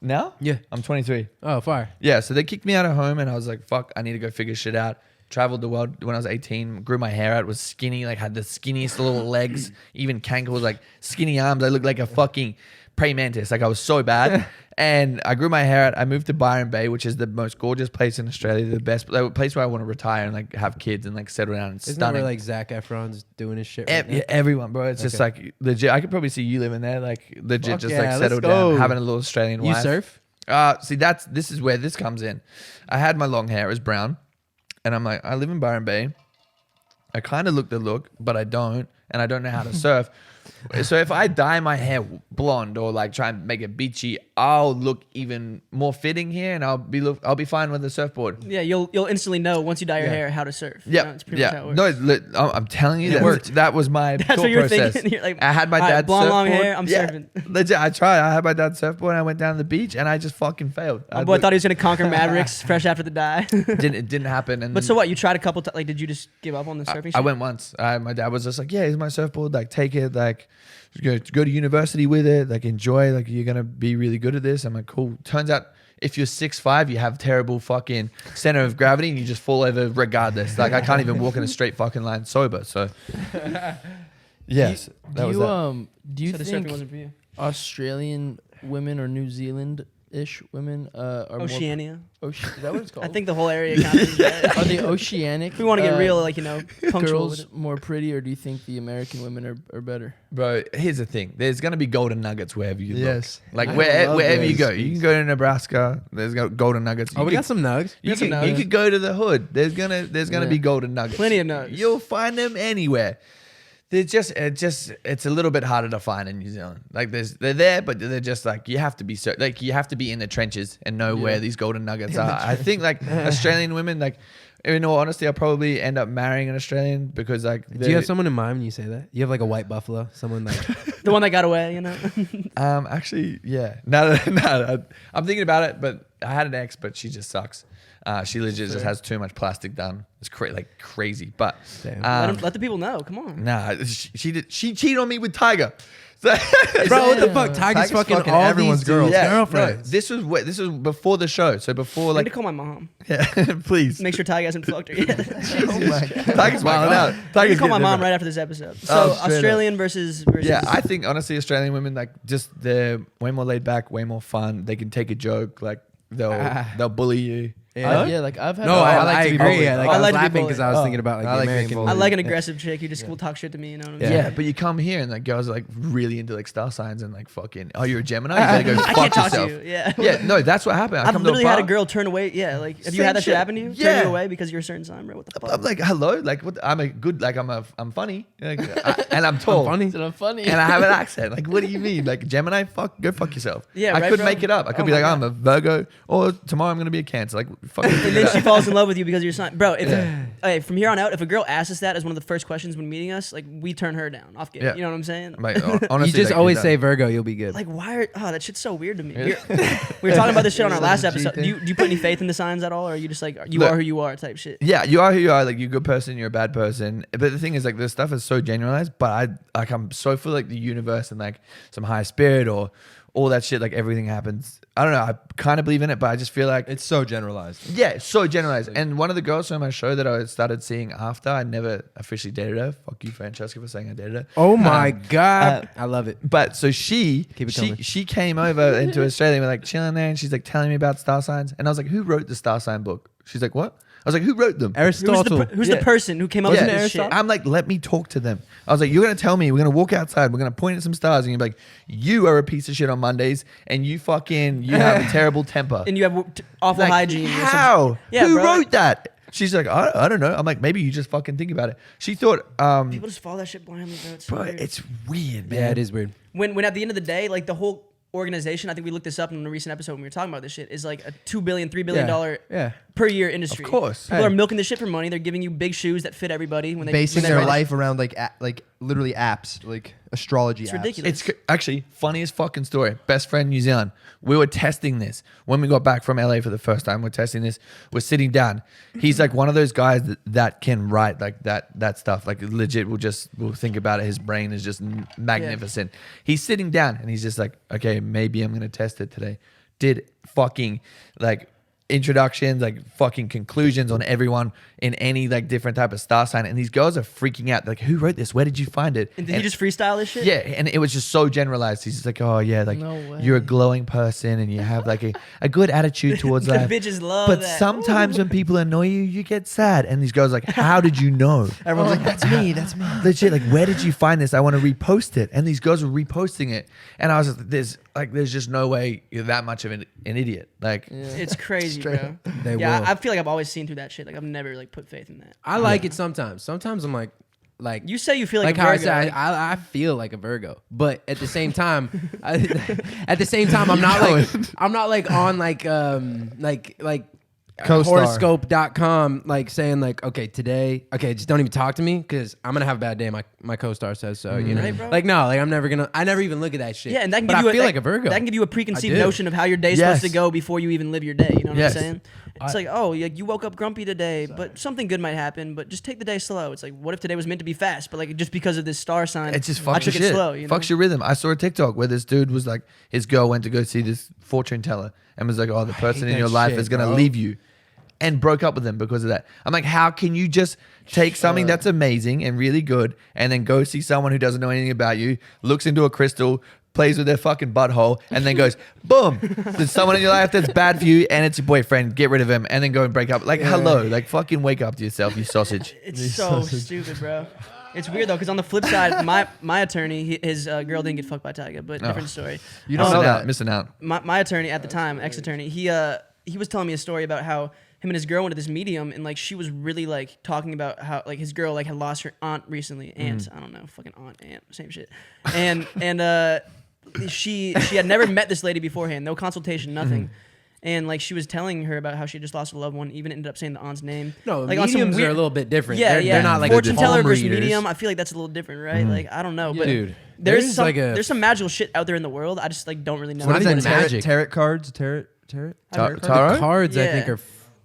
Now? Yeah. I'm 23. Oh, fire. Yeah, so they kicked me out of home and I was like, fuck, I need to go figure shit out. Traveled the world when I was 18, grew my hair out, was skinny, like had the skinniest little legs, even Kanka was like skinny arms. I looked like a fucking praying mantis. Like I was so bad. And I grew my hair out. I moved to Byron Bay, which is the most gorgeous place in Australia, the best place where I want to retire and like have kids and like settle down. And Isn't that stunning. where like Zac Efron's doing his shit right now? Yeah, everyone, bro. It's just Okay. like legit. I could probably see you living there, like legit, Fuck just yeah, like let's settled go. down, having a little Australian You wife. surf? See, this is where this comes in. I had my long hair, it was brown, and I'm like, I live in Byron Bay. I kind of look the look, but I don't, and I don't know how to surf. So if I dye my hair blonde or like try and make it beachy, I'll look even more fitting here, and I'll be fine with the surfboard. Yeah, you'll instantly know once you dye your Yeah. hair how to surf. You Yeah, know, it's pretty much how yeah. it No, works. I'm telling you, It worked. That was my That's thought what you were process. thinking. You're like, I had my all right, dad's blonde, long surfboard. hair, I'm Yeah, surfing. legit. I tried. I had my dad's surfboard. And I went down to the beach, and I just fucking failed. My boy thought he was gonna conquer Mavericks fresh after the dye. it didn't happen. And But so what? You tried a couple times. Like, did you just give up on the surfing? I shit? went once. My dad was just like, "Yeah, here's my surfboard. Like, take it. Like, go to university with it. Like, enjoy. Like, you're gonna be really good at this." I'm like, "Cool." Turns out, if you're 6'5", you have terrible fucking center of gravity, and you just fall over regardless. Like, I can't even walk in a straight fucking line sober. So, yes, that was that. Do you So the surfing think wasn't for you. Australian women or New Zealand-ish women are Oceania. more? Is that what it's called? I think the whole area kind of is that. Are they oceanic? If we want to get real, like, punctual with girls it. more pretty, or do you think the American women are better? Bro, here's the thing. There's gonna be golden nuggets wherever you Yes. look. Like I love wherever you those. go, you can go to Nebraska. There's golden nuggets. Oh, You we could- got some nugs. You got some could, nuggets. you could go to the hood. There's gonna Yeah. be golden nuggets. Plenty of nuggets. You'll find them anywhere. it's a little bit harder to find in New Zealand. Like they're there, but they're just like you have to be you have to be in the trenches and know where these golden nuggets are. I think like Australian women, like in all honesty, I'll probably end up marrying an Australian because like. Do you have someone in mind when you say that? You have like a white buffalo, someone like The one that got away, you know. Actually, yeah. No, I'm thinking about it, but I had an ex, but she just sucks. She legit just has too much plastic done. It's crazy. But let the people know. Come on. nah, she cheated on me with Tiger. So, bro, what the fuck? Tiger's fucking all everyone's these dudes' girlfriends. No, this was before the show. So before I need like to call my mom. yeah, please. Make sure Tiger hasn't fucked her yet. Oh my God. Tiger's wilding out. I need Tiger's to call my getting mom it. right after this episode. So Oh, straight Australian versus Yeah, I think honestly Australian women they're way more laid back, way more fun. They can take a joke, like they'll bully you. Yeah, like I've had. No, I to be agree. bullied. Yeah, like I I was like to be laughing because I was bullied. thinking about like I the like being American. bullied. I like an aggressive chick who just will talk shit to me. You know what I'm saying? Yeah, but you come here and like girls are like really into like star signs and like fucking. Oh, you're a Gemini. You better go I fuck can't talk yourself. to you. Yeah. Yeah, no, that's what happened. I I've come literally to had a bar, girl turn away. Yeah, like have you Same had that shit shit. happen to you? Turn Yeah. you away because you're a certain sign, bro. What the fuck? I'm like, hello, like what? I'm a good, like I'm funny, like, and I'm tall, funny. I'm funny. and I have an accent. Like, what do you mean? Like Gemini? Go fuck yourself. Yeah, I right, could bro? make it up. I could Oh be my like, God. I'm a Virgo, or tomorrow I'm gonna be a Cancer. Like, fucking. And figure it then she out. falls in love with you because of your sign, bro. If hey, from here on out, if a girl asks us that as one of the first questions when meeting us, like we turn her down off. Yeah. You know what I'm saying? Like, honestly, You just like, always you're say done. Virgo, you'll be good. Like why are that shit's so weird to me. We were talking about this shit on our last episode. Do you put any faith in the signs at all, or are you just like you Look. are who you are type shit? Yeah, you are who you are. Like you're a good person, you're a bad person. But the thing is, like this stuff is so generalized. But I'm so for like the universe and like some high spirit or all that shit. Like everything happens. I don't know. I kind of believe in it, but I just feel like It's so generalized. yeah, it's so generalized. And one of the girls from my show that I started seeing after I never officially dated her. Fuck you, Francesca, for saying I dated her. Oh my god, I love it. But so she Keep it coming. she came over into Australia and we're like chilling there and she's like telling me about star signs. And I was like, who wrote the star sign book? She's like, what? I was like, who wrote them? Aristotle. Who's the person who came up with this shit? I'm like, let me talk to them. I was like, you're going to tell me, we're going to walk outside, we're going to point at some stars, and you're like, you are a piece of shit on Mondays, and you have a terrible temper. And you have awful Like, hygiene. or some How? shit. Yeah, Who bro. wrote that? She's like, I don't know. I'm like, maybe you just fucking think about it. She thought, People just follow that shit blindly, bro. It's so bro, weird. it's weird, man. Yeah, it is weird. When at the end of the day, like the whole organization, I think we looked this up in a recent episode when we were talking about this shit, is like a $2 billion, $3 billion Yeah. per year industry. Of course. People are milking this shit for money. They're giving you big shoes that fit everybody when they Basing when they their write- life around like literally apps, like astrology It's apps. ridiculous. It's actually funniest fucking story. Best friend New Zealand. We were testing this when we got back from LA for the first time. We're testing this. We're sitting down. He's like one of those guys that can write like that stuff. Like legit, we'll think about it. His brain is just magnificent. He's sitting down and he's just like, okay, maybe I'm gonna test it today. Did fucking like introductions, like fucking conclusions on everyone in any like different type of star sign, and these girls are freaking out. Like, who wrote this? Where did you find it? And did he just freestyle this shit? Yeah, and it was just so generalized. He's just like, oh yeah, like No way. you're a glowing person and you have like a good attitude towards The life. bitches love But that. sometimes when people annoy you, you get sad. And these girls are like, how did you know? Everyone's like, that's me, that's me. Legit, like, where did you find this? I want to repost it. And these girls were reposting it, and I was like, there's just no way you're that much of an idiot. Like, It's crazy, bro. They Yeah, will. I feel like I've always seen through that shit. Like I've never like put faith in that. I like it sometimes. Sometimes I'm like You say you feel like a how I Virgo, said, like- I feel like a Virgo, but at the same time, I'm not like on like Co-star. horoscope.com like saying like, okay, today, okay, just don't even talk to me because I'm gonna have a bad day. My co-star says so, you know. Right, bro? Like no, like I never even look at that shit. Yeah, and that can but give you I feel that, like a Virgo. That can give you a preconceived I do. notion of how your day's Yes. supposed to go before you even live your day. You know what Yes. I'm saying? It's like, oh, like you woke up grumpy today, but something good might happen. But just take the day slow. It's like, what if today was meant to be fast, but like just because of this star sign, it just I fucks your took shit. it slow. You know? Fucks your rhythm. I saw a TikTok where this dude was like, his girl went to go see this fortune teller and was like, oh, the person in that your life shit, is gonna bro. leave you. And broke up with him because of that. I'm like, how can you just take something that's amazing and really good and then go see someone who doesn't know anything about you, looks into a crystal, plays with their fucking butthole, and then goes, boom, there's someone in your life that's bad for you and it's your boyfriend, get rid of him, and then go and break up. Like, hello, like fucking wake up to yourself, you sausage. It's so stupid, bro. It's weird though, because on the flip side, my attorney, his girl didn't get fucked by Tiger, but different story. You don't know Missing that. out, missing out. My attorney at the time, ex-attorney, he was telling me a story about how him and his girl went to this medium, and like she was really like talking about how like his girl like had lost her aunt recently. Aunt, I don't know, fucking aunt, same shit. And she had never met this lady beforehand, no consultation, nothing. And like she was telling her about how she just lost a loved one, even ended up saying the aunt's name. No, like on some mediums weird, are a little bit different. Yeah, They're not like fortune teller palm versus readers. medium. I feel like that's a little different, right? Like I don't know, but Dude, there's some like there's some magical shit out there in the world. I just like don't really know. What is what that it is. magic? Tarot cards? Tarot? Tarot Tarot? Cards, I Yeah. think, are.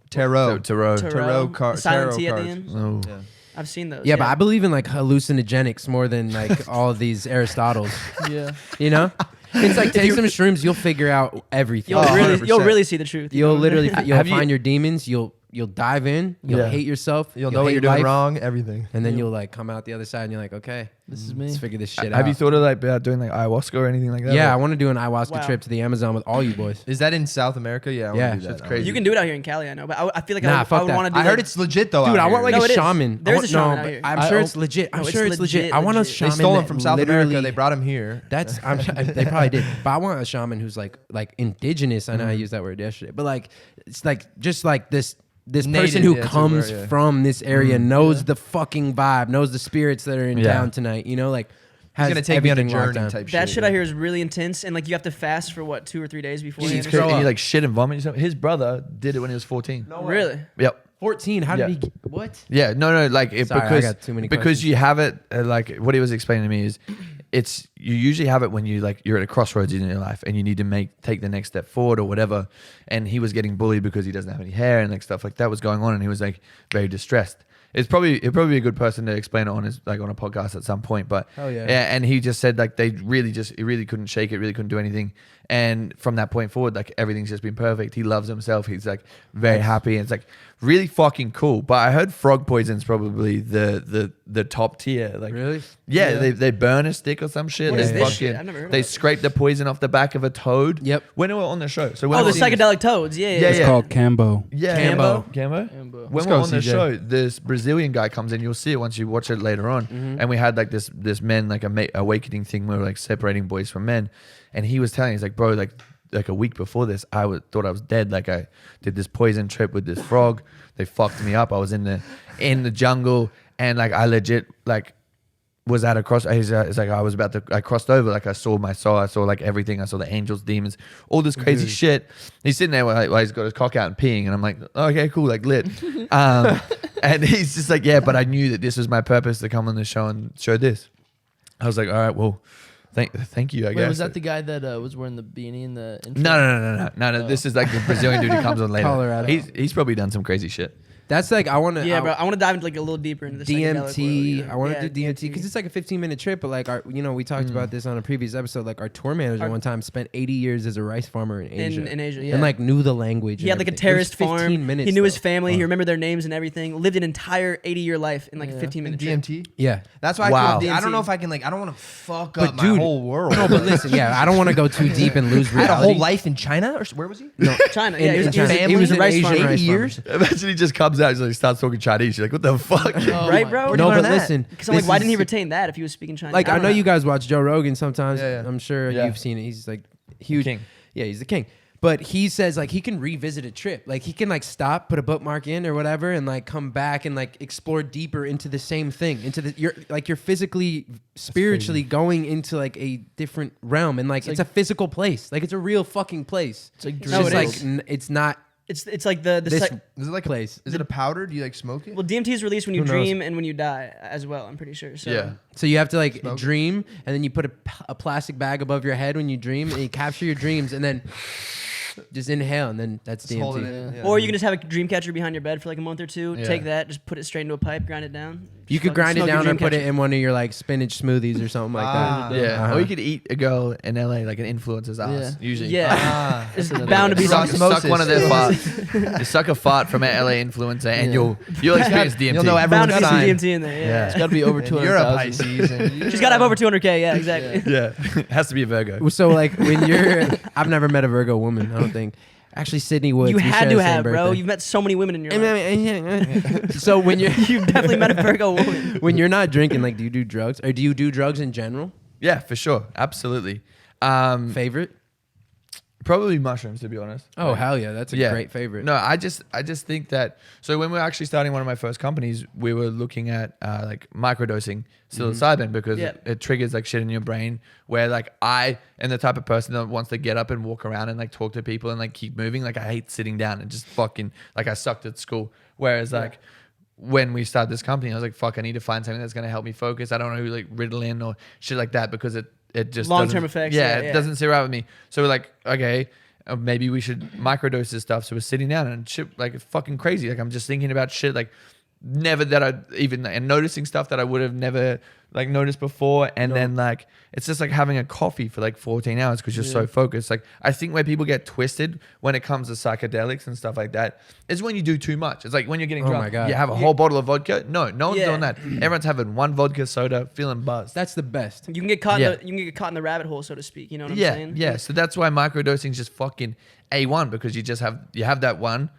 Tarot. Tarot. The silent T at the cards. end. Oh. Yeah. I've seen those. Yeah, but I believe in like hallucinogenics more than like all of these Aristotles. Yeah. You know, it's like take some shrooms, you'll figure out everything. you'll really 100%. really see the truth. you You'll know? literally you'll Have you- find your demons. You'll dive in. You'll Yeah. hate yourself. You'll know what hate you're doing life, wrong, everything. and then you'll like come out the other side and you're like, okay, This is me. let's figure this shit out. Have you thought of like about doing like ayahuasca or anything like that? Yeah, I Or- want to do an ayahuasca Wow. trip to the Amazon with all you boys. Is that in South America? Yeah, I Yeah. wanna do that. Shit's crazy. You can do it out here in Cali, I know, but I feel like Nah, I fuck would that. want to do. I heard like- it's legit though. Dude, out I want here. like No, a it is. shaman. There's I want, a shaman no, out but here. I'm I sure al- it's legit. I'm No, sure it's it's legit. legit, I want a legit. shaman. They stole him that from South literally- America. They brought him here. That's they probably did, but I want a shaman who's like indigenous. I know I used that word yesterday, but like it's like just like this person Native, who yeah, that's comes where, yeah. from this area knows the fucking vibe, knows the spirits that are in Yeah. town tonight. You know, like He's has gonna take me on a everything locked journey down. type shit. that shit I hear is really intense, and like you have to fast for what 2 or 3 days before. It's Grow crazy. And up. you like shit and vomit yourself. His brother did it when he was 14. Really? Yep. 14. How Yeah. did he? What? Yeah, no, like it, Sorry, I because got too many because questions. you have it like what he was explaining to me is, it's you usually have it when you like you're at a crossroads in your life and you need to take the next step forward or whatever. And he was getting bullied because he doesn't have any hair and like stuff like that was going on, and he was like very distressed. It'd probably be a good person to explain it on his like on a podcast at some point. But Hell yeah. and he just said like he really couldn't shake it, really couldn't do anything. And from that point forward, like everything's just been perfect. He loves himself. He's like very happy. And it's like really fucking cool. But I heard frog poison's probably the top tier. Like Really? yeah, they burn a stick or some shit. What They is this fucking- shit? I've never heard of They it. scrape the poison off the back of a toad. Yep. When we were on the show. So Oh, when the we- psychedelic toads. Yeah, Yeah, It's yeah. called Cambo. Yeah, Cambo. Cambo. Cambo. When Let's we're go, on the CJ. show, this Brazilian guy comes in. You'll see it once you watch it later on. And we had like this men like a awakening thing where we're like separating boys from men. And he was telling, he's like, bro, like a week before this, thought I was dead. Like I did this poison trip with this frog. They fucked me up. I was in the jungle, and like I legit like was at a cross. It's like I crossed over. Like I saw like everything. I saw the angels, demons, all this crazy shit. He's sitting there while he's got his cock out and peeing, and I'm like, okay, cool, like lit. And he's just like, yeah, but I knew that this was my purpose to come on the show and show this. I was like, all right, well, thank you. I Wait, guess. was that the guy that was wearing the beanie in the intro? No. This is like the Brazilian dude who comes on later. Colorado. He's probably done some crazy shit. That's like I want to. Yeah, bro. I want to dive into like a little deeper into the psychedelic world, DMT. you know? I want to Yeah, do DMT because it's like a 15-minute trip. But like we talked about this on a previous episode. Like our tour manager one time spent 80 years as a rice farmer in Asia. in Asia. Yeah. And like knew the language. He and had like a everything. It was terraced farm. 15 minutes, He knew his though. family. He remembered their names and everything. Lived an entire 80-year life in like a 15-minute trip. DMT. Yeah. That's why Wow. I couldn't- I don't know DMT. if I can like. I don't want to fuck But up my dude- whole world. No, but listen. Yeah, I don't want to go too deep and lose I had reality. a whole life in China, or where was he? No, China. In- Yeah, he was, in he was, China. he was He a was rice an farmer. Asian 80 rice years. Imagine he just comes out and like starts talking Chinese. You're like, what the fuck? Oh Right, my bro? Where'd No, you learn but that? listen. Because I'm like, this why is- didn't he retain that if he was speaking Chinese? Like I don't know you guys watch Joe Rogan sometimes. Yeah, yeah. I'm sure Yeah. you've seen it. He's like huge. King. Yeah, he's the king. But he says like he can revisit a trip. Like he can like stop, put a bookmark in or whatever, and like come back and like explore deeper into the same thing. You're physically, spiritually going into like a different realm, and like it's a physical place. Like it's a real fucking place. It's like It's No, just it like is. it's not It's like the this Is it like place. Is it a powder? Do you like smoke it? well, DMT is released when you Who knows? dream and when you die as well. I'm pretty sure. So Yeah. So you have to like Smoke it. dream, and then you put a plastic bag above your head when you dream, and you capture your dreams, and then just inhale, and then that's Just hold it DMT. in. Yeah. Or you can just have a dream catcher behind your bed for like a month or two. Yeah. Take that, just put it straight into a pipe, grind it down. You Just could fucking grind it smoke your down or dream put it catcher. in one of your like spinach smoothies or something like Ah. that. Yeah. Uh-huh. Or you could eat a girl in LA, like an influencer's ass, usually. Yeah, Ah. it's That's bound to be Suck, something. suck one of their farts. You suck a fart from an LA influencer, and you'll experience DMT. You'll know Bound everyone's to be some sign. DMT in there. Yeah. Yeah, It's got to be over And you're a 200,000. Pisces. And she's got to have over 200K. Yeah, exactly. Yeah, has to be a Virgo. So like when you're, I've never met a Virgo woman. I don't think. Actually, Sydney Woods. You we had share to the same have, bro. birthday. You've met so many women in your life. So when you're You've definitely met a Virgo woman. when you're not drinking, like, do you do drugs or do you do drugs in general? Yeah, for sure, absolutely. Favorite? Probably mushrooms, to be honest. Oh hell yeah, that's a Yeah. great favorite. No, I just think that. So when we were actually starting one of my first companies, we were looking at like microdosing psilocybin because it triggers like shit in your brain. Where like I am the type of person that wants to get up and walk around and like talk to people and like keep moving. Like I hate sitting down and just fucking like I sucked at school. Whereas like when we started this company, I was like, fuck, I need to find something that's gonna help me focus. I don't know, like Ritalin or shit like that because it just Long-term doesn't- effects, Yeah, yeah. it doesn't sit right with me. So we're like, okay, maybe we should microdose this stuff. So we're sitting down and shit, like it's fucking crazy. Like I'm just thinking about shit like never that I even and noticing stuff that I would have never like noticed before. And then like it's just like having a coffee for like 14 hours because you're so focused. Like I think where people get twisted when it comes to psychedelics and stuff like that is when you do too much. It's like when you're getting Oh drunk, my God. you have a whole bottle of vodka. No one's Yeah. doing that. Everyone's having one vodka soda, feeling buzzed. That's the best. You can get caught. Yeah. You can get caught in the rabbit hole, so to speak. You know what I'm Yeah, saying? yeah. So that's why microdosing is just fucking A1 because you just have that one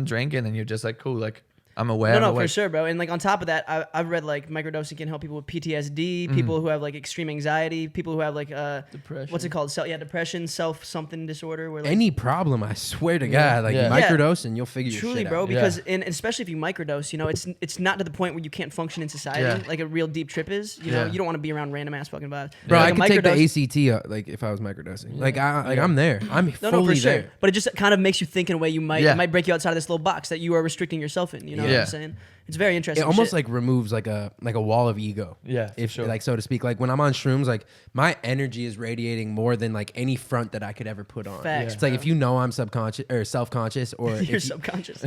drink and then you're just like cool, like I'm aware. No, I'm no, aware. for sure, bro. And like on top of that, I've read like microdosing can help people with PTSD, people who have like extreme anxiety, people who have like Depression. what's it called? Depression, self something disorder. Where like, Any problem, I swear to God, like Yeah. you microdose and you'll figure your truly, shit bro. out. Because and especially if you microdose, you know, it's not to the point where you can't function in society Yeah. like a real deep trip is. You know, Yeah. you don't want to be around random ass fucking vibes. Bro, Like I a could take the microdose- ACT like if I was microdosing. Like I'm there. I'm No, fully for sure. there. But it just kind of makes you think in a way you might. Yeah. It might break you outside of this little box that you are restricting yourself in. You know what Yeah. I'm saying? It's very It interesting. almost shit. like removes like a wall of ego. Yeah, for if sure. like so to speak. Like when I'm on shrooms, like my energy is radiating more than like any front that I could ever put on. Facts, It's like bro. if you know I'm subconscious or self-conscious, or you're if you, subconscious.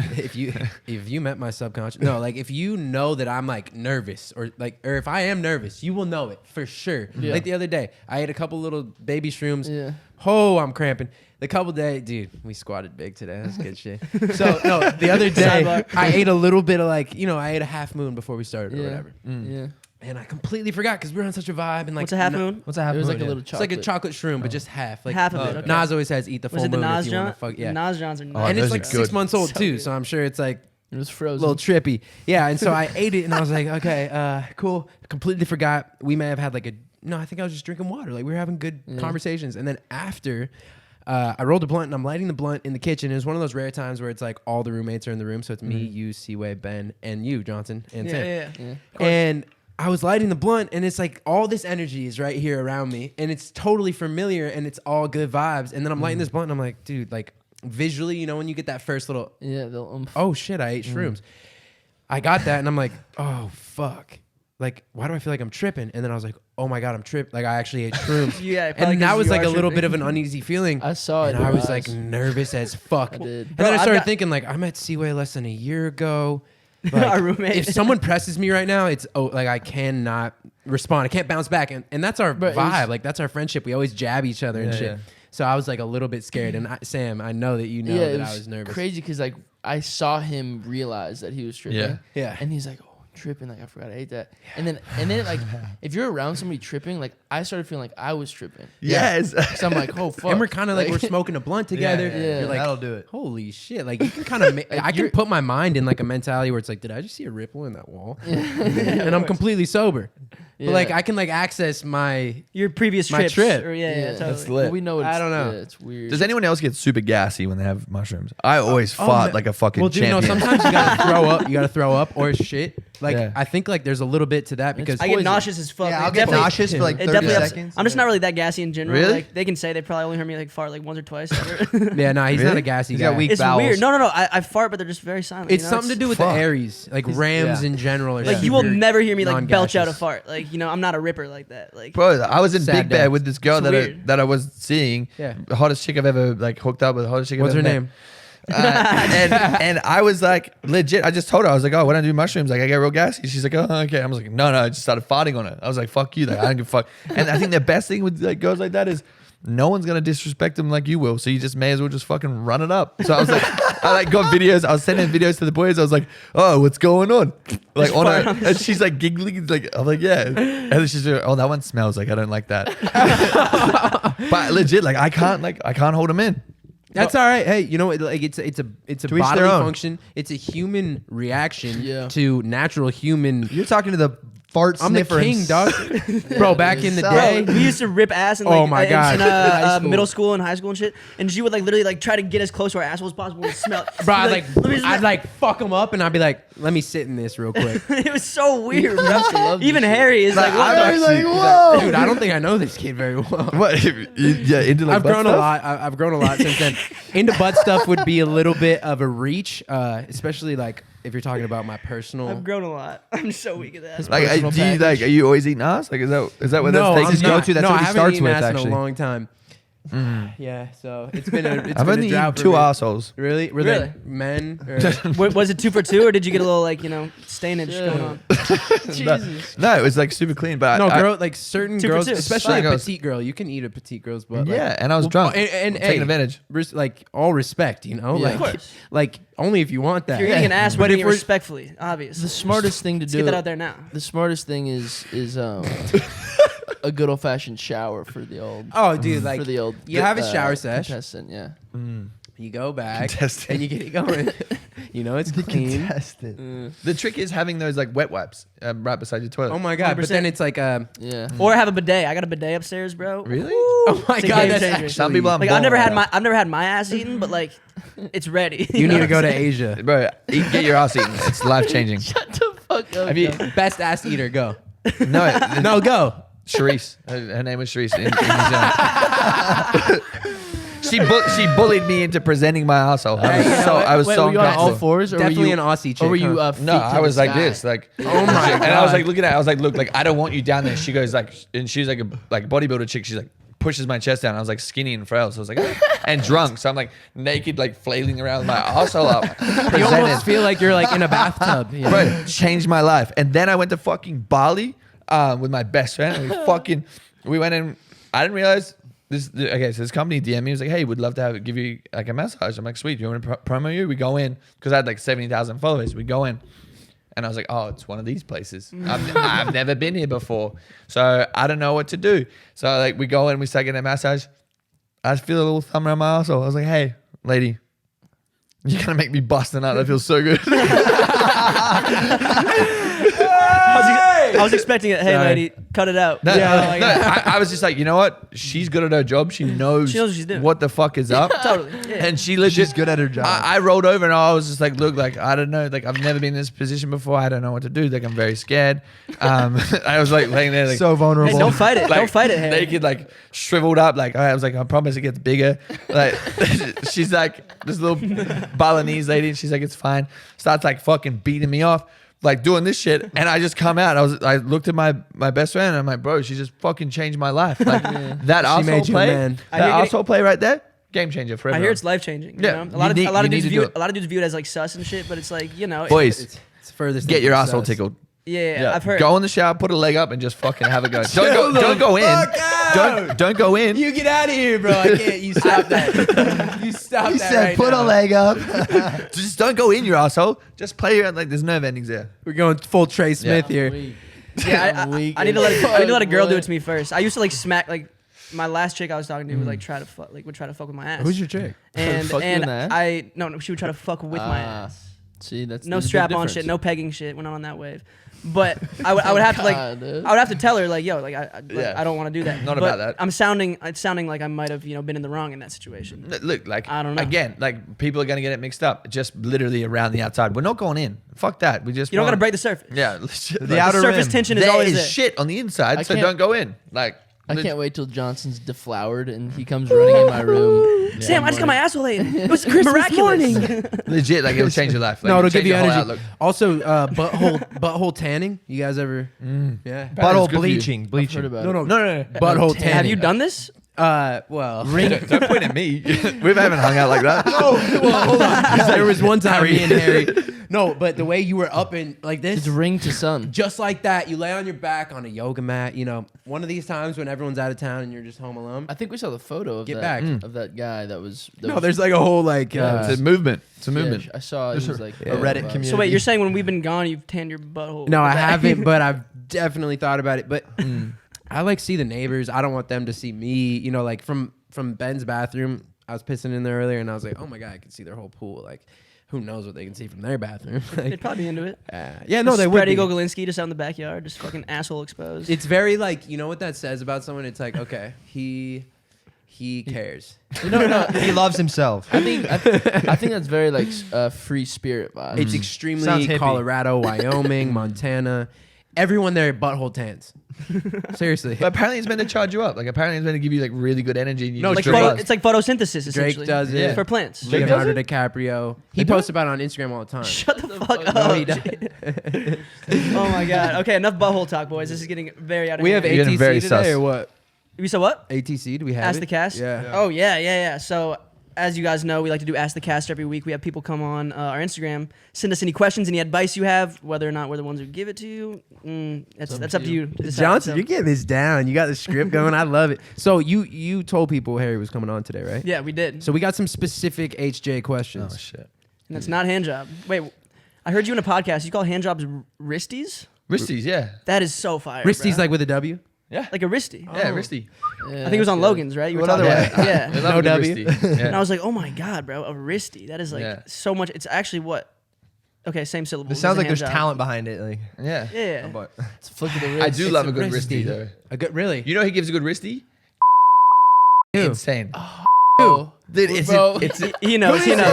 if you met my subconscious, no, like if you know that I'm like nervous or if I am nervous, you will know it for sure. Yeah. Like the other day, I ate a couple little baby shrooms. Yeah. Oh, I'm cramping. The couple days, dude, we squatted big today. That's good shit. So no, the other day Sidebar. I ate a little bit of like, I ate a half moon before we started or whatever. Yeah. And I completely forgot because we were on such a vibe and like What's a half moon? What's that happen? It was like a little It's chocolate. like a chocolate shroom, but just half. Like Half of it, okay. Nas always has eat the full Was it the moon Nas if you wanna John? fuck. Yeah. Nas Johns are Oh, nice. And it's those like are 6 good. months old So too, good. so I'm sure it's like It was a frozen. little trippy. Yeah, and so I ate it and I was like, okay, cool. Completely forgot. We may have had like I think I was just drinking water. Like we were having good conversations. And then after I rolled a blunt and I'm lighting the blunt in the kitchen. It was one of those rare times where it's like all the roommates are in the room. So it's me, you, Seaway, Ben, and you, Johnson, and Tim. Yeah. And I was lighting the blunt and it's like all this energy is right here around me and it's totally familiar and it's all good vibes. And then I'm lighting this blunt and I'm like, dude, like visually, when you get that first little, Yeah, they'll oh shit, I ate shrooms. I got that and I'm like, oh fuck. Like, why do I feel like I'm tripping? And then I was like, oh my God, I'm tripping. Like I actually ate shrooms. Yeah, probably and that 'cause was you like are a little bit tripping. of an uneasy feeling. I saw it And in I your was like eyes. nervous as fuck. I did. And Bro, then I I've started got- thinking like, I met Seaway less than a year ago. Our roommate. If someone presses me right now, it's like I cannot respond. I can't bounce back, and that's our But it vibe. was- Like that's our friendship. We always jab each other and Yeah, shit. yeah. So I was like a little bit scared. And Sam, I know that you know yeah, that it I was nervous. crazy because like I saw him realize that he was tripping. Yeah. Yeah. And he's like, oh, I'm tripping. Like I forgot I ate that. And then like if you're around somebody tripping, like I started feeling like I was tripping. Yes. So I'm like, oh fuck. And we're kind of like we're smoking a blunt together. yeah. You're like, That'll do it. holy shit! Like you can kind of, I can put my mind in like a mentality where it's like, did I just see a ripple in that wall? And I'm completely sober. Yeah. But like I can like access my. Your previous My trips. trip. Or, yeah, totally. That's lit. Well, we know it's, I don't know. Yeah, it's weird. Does anyone else get super gassy when they have mushrooms? I always fought man. like a fucking Well, dude, no. champion. Sometimes you gotta throw up. You gotta throw up or shit. Like Yeah. I think like there's a little bit to that because I get poison. nauseous as fuck. Yeah, It I'll get definitely- nauseous for like It 30 definitely seconds. I'm just not really that gassy in general. Really? Like they can say they probably only heard me like fart like once or twice. Ever. yeah, no, he's not Really? a gassy He's guy. got weak It's bowels. weird. No. I fart, but they're just very silent. It's you know? something to It's- do with fuck. the Aries, like Rams yeah. in general. Are Like you will super never hear me like belch out a non-gaseous. fart. Like I'm not a ripper like that. Like Bro, I was in Sad Big day. Bear with this girl It's that weird. I was seeing. Yeah. The hottest chick I've ever like hooked up with. Hottest chick I've What's her ever met. name? And I was like, legit. I just told her, I was like, oh, when I do mushrooms, like I get real gassy. She's like, oh, okay. I was like, no. I just started farting on it. I was like, fuck you. Like I don't give a fuck. And I think the best thing with like girls like that is no one's gonna disrespect them like you will. So you just may as well just fucking run it up. So I was like, I like got videos. I was sending videos to the boys. I was like, oh, what's going on? Like on her, and she's like giggling. Like I'm like, yeah. And then she's like, oh, that one smells like I don't like that. But legit, like I can't hold them in. That's all right. Hey, you know what? Like it's a To each bodily their own. function. It's a human reaction Yeah. to natural human. You're talking to the fart I'm the sniffer. king, dog. Bro, back in the day. We used to rip ass in Oh like my in God. High school. middle school and high school and shit. And she would like literally like try to get as close to our asshole as possible and smell. Bro, She'd be "Let me I'd smell." like fuck them up and I'd be like, let me sit in this real quick. It was so weird, bro. love this Even shit. Harry is like, what I was the like, whoa. Dude, I don't think I know this kid very well. What? Yeah, into like I've grown a lot. I've grown a lot since then. Into butt stuff would be a little bit of a reach, especially like if you're talking about my personal. I've grown a lot. I'm so weak at that. Like, Personal do you like? package. Are you always eating ass? Like, is that what no, that's I'm taking? go not. to. That's no, what I he haven't starts eaten with, ass actually. in a long time. Yeah, so it's been a. It's I've been only a eaten drought for 2 me. assholes. Really? Were Really? they men? Or? Was it 2 for 2, or did you get a little like stainage Yeah. going on? Jesus. No, it was like super clean, but No, I, girl, like certain 2 for girls, 2. especially a Psychos. petite girl, you can eat a petite girl's butt. like- yeah, and I was drunk, and taking hey, advantage. like all respect, you know, Yeah. like, Of course. like only if you want that. If you're eating an ass, we're But doing if it we're respectfully, obviously. The smartest thing to Let's do. get that out there now. The smartest thing is a good old fashioned shower for the old. oh, dude, like for the old. you have a shower sesh. Contestant, yeah. You go back Contestant. and you get it going. You know it's clean. Contestant. The trick is having those like wet wipes right beside your toilet. Oh my god! But 100%. then it's like Yeah. Or have a bidet. I got a bidet upstairs, bro. Really? oh my It's a god, game that's changer. actually. Some people Like I've never had my ass eaten, but like it's ready. You know need to go what to I'm saying? Asia. Bro, get your ass eaten. It's life changing. Shut the fuck up. Have you? Joe. Best ass eater, go. No, No, go. Charisse. Her name was Charisse in New Zealand. She bullied me into presenting my asshole. I was Wait, so were you on all uncomfortable. fours, or Definitely were you, an Aussie chick. or were you? huh? No, I was like this, like Oh my and I was God. like looking at, I was like, look, like I don't want you down there. She goes like, and she's like a bodybuilder chick. She's like pushes my chest down. I was like skinny and frail, so I was like, and drunk. So I'm like naked, like flailing around with my asshole up. you Presented. almost feel like you're like in a bathtub. You know? Bro, changed my life. And then I went to fucking Bali with my best friend. And we went in. I didn't realize this. Okay, so this company DM'd me. He was like, "Hey, we'd love to give you like a massage." I'm like, "Sweet, do you want to promo you?" We go in because I had like 70,000 followers. We go in. And I was like, oh, it's one of these places. I've never been here before. So I don't know what to do. So like we go in, we start getting a massage. I just feel a little thumb around my asshole. I was like, hey, lady, you're going to make me bust a nut. That feels so good. I was expecting it. Hey, Sorry. lady, cut it out. No, Yeah, no, like, no, I was just like, you know what? She's good at her job. She knows what she's doing. what the fuck is up. Totally. Yeah. And she legit. She's good at her job. I rolled over and I was just like, look, like, I don't know. Like, I've never been in this position before. I don't know what to do. Like, I'm very scared. I was like laying there, like, so vulnerable. Hey, don't fight it. like, Don't fight it, Harry. naked, like shriveled up. Like I was like, I promise it gets bigger. Like she's like this little Balinese lady, and she's like, it's fine. Starts like fucking beating me off, like doing this shit, and I just come out. I looked at my best friend, and I'm like, bro, she just fucking changed my life. Like that She made asshole you a play, man. that I hear getting- asshole play right there, game changer for I everyone. hear it's life changing. Yeah, You know? A lot you of need dudes to view do it. it. A lot of dudes view it as like sus and shit, but it's like Boys, It's furthest. get thing your from asshole sus. tickled. Yeah, I've heard. Go in the shower, put a leg up, and just fucking have a go. Don't go in. Don't go in. You get out of here, bro. I can't. You stop that. You stop He that said, right put now. a leg up. Just don't go in, your asshole. Just play around like there's nerve endings there. We're going full Trey Smith here. Yeah, I'm weak I need to as let a girl do fuck, it to me first. I used to like smack like my last chick I was talking to would like try to fuck would try to fuck with my ass. Who's your chick? and Fuck you in the ass? no, she would try to fuck with my Ah, ass. See, that's No the big strap on difference. shit, no pegging shit. Went on that wave. But I would have to like God, dude. I would have to tell her like, yo, like Yeah. I don't want to do that. Not But about that. it's sounding like I might have been in the wrong in that situation. Look, like I don't know. Again, like people are gonna get it mixed up. Just literally around the outside. We're not going in. Fuck that. We just You don't want- gotta break the surface. Yeah, legit, The like, outer surface rim. tension is there always is there. shit on the inside, I so can't- don't go in. Like I can't wait till Johnson's deflowered and he comes running in my room. Sam, I just got my asshole ate. It was miraculous. legit, like it'll change your life. Like, No, it'll change give you your whole energy. outlook. Also, butthole tanning. You guys ever? Yeah. Butthole Butthole good for you. bleaching. I've Bleaching. heard about No, it. no, No. Butthole Tan. tanning. Have you done this? Well, Don't point at me. We haven't hung out like that. well, hold on. There was one time me and Harry. No, but the way you were up in like this, It's ring to sun. just like that, you lay on your back on a yoga mat. You know, one of these times when everyone's out of town and you're just home alone. I think we saw the photo of Get that back. of that guy that was. That No, was there's like a whole like. Yeah. It's a movement. It's a yeah, movement. I saw. It There's was a- like a Reddit community. So wait, you're saying when we've been gone, you've tanned your butthole? No, I with that? haven't, but I've definitely thought about it. But I like see the neighbors. I don't want them to see me. You know, like from Ben's bathroom, I was pissing in there earlier, and I was like, oh my god, I can see their whole pool. Like, who knows what they can see from their bathroom? Like, They'd probably be into it. yeah, no, they would. Spread Be. Eagle Galinsky just out in the backyard, just fucking asshole exposed. It's very like, you know what that says about someone? It's like, okay, he cares. No, He loves himself. I think that's very like free spirit vibe. It's Sounds extremely hippie. Colorado, Wyoming, Montana. Everyone there butthole tans. Seriously. But apparently it's meant to charge you up. Like apparently it's meant to give you like really good energy. And you No, just like feel Drake- buzzed. it's like photosynthesis essentially. Drake does it. for plants. Drake does Leonardo DiCaprio. He posts about it on Instagram all the time. Shut the fuck up. No, he does. Oh my god. Okay, enough butthole talk, boys. This is getting very out of We have hand. You're getting very ATC today sus. or what? We said what? ATC, do we have Ask it? the Cast? Yeah. Oh yeah. So as you guys know, we like to do Ask the Cast every week. We have people come on our Instagram, send us any questions, any advice you have, whether or not we're the ones who give it to you. That's up to you. to decide. Johnson, So- you're getting this down. You got the script going. I love it. So you told people Harry was coming on today, right? Yeah, we did. So we got some specific HJ Oh questions. shit. And that's not hand job. Wait, I heard you in a podcast. You call hand jobs wristies? Wristies, yeah. That is so fire. Wristy's bro. like with a W. Yeah. like a wristy. Yeah, Oh. wristy. I think it was on Logan's, right? You were What talking other about way? it. Yeah. I love No a good W. wristy. Yeah. And I was like, oh my god, bro, a wristy. That is like Yeah. so much. It's actually what? Okay, same syllable. It sounds like there's talent behind it. Like, Yeah. Yeah. but It's a flick of the wrist. I do It's love a a good wristy. wristy though. A good, really? You know he gives a good wristy? Who? Insane. Oh, Dude, it's bro. He knows. He knows.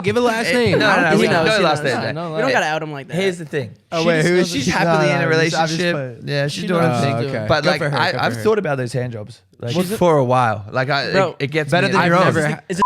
Give a last name. No, I don't no, think we so. know knows, he last knows. name. No, We don't gotta out him like that. Here's the thing. oh wait, who is She's she? happily in a I'm just relationship. playing. Yeah, she's She doing knows. her thing. okay. But Good like, for her, good I've for her. thought about those hand jobs like for a while. Like, Bro, it gets better me than in- your own. never Is ha- it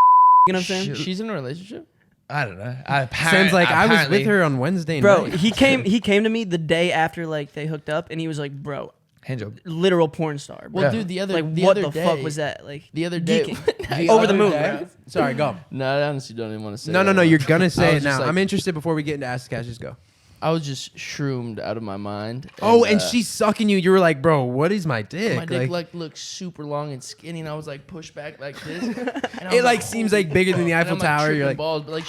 you know what I'm saying? She's in a relationship. I don't know. Sounds like I was with her on Wednesday Bro, night. he came to me the day after like they hooked up, and he was like, bro, hand job. literal porn star. Bro. Well, Yeah. dude, the other like the what other the day, fuck was that? Like The other day, geeking. Over the other moon, day? bro. Sorry, go. No, I honestly don't even want to say. No, that. you're gonna I say was it now. just like- I'm interested before we get into Ask the Cash. Just go. I was just shroomed out of my mind. Oh, and she's sucking you. You were like, bro, what is my dick? My dick like looked super long and skinny, and I was like pushed back like this. And I was it like seems holy like bigger than the fuck. Eiffel And I'm, Tower. tripping You're like, balls, but like,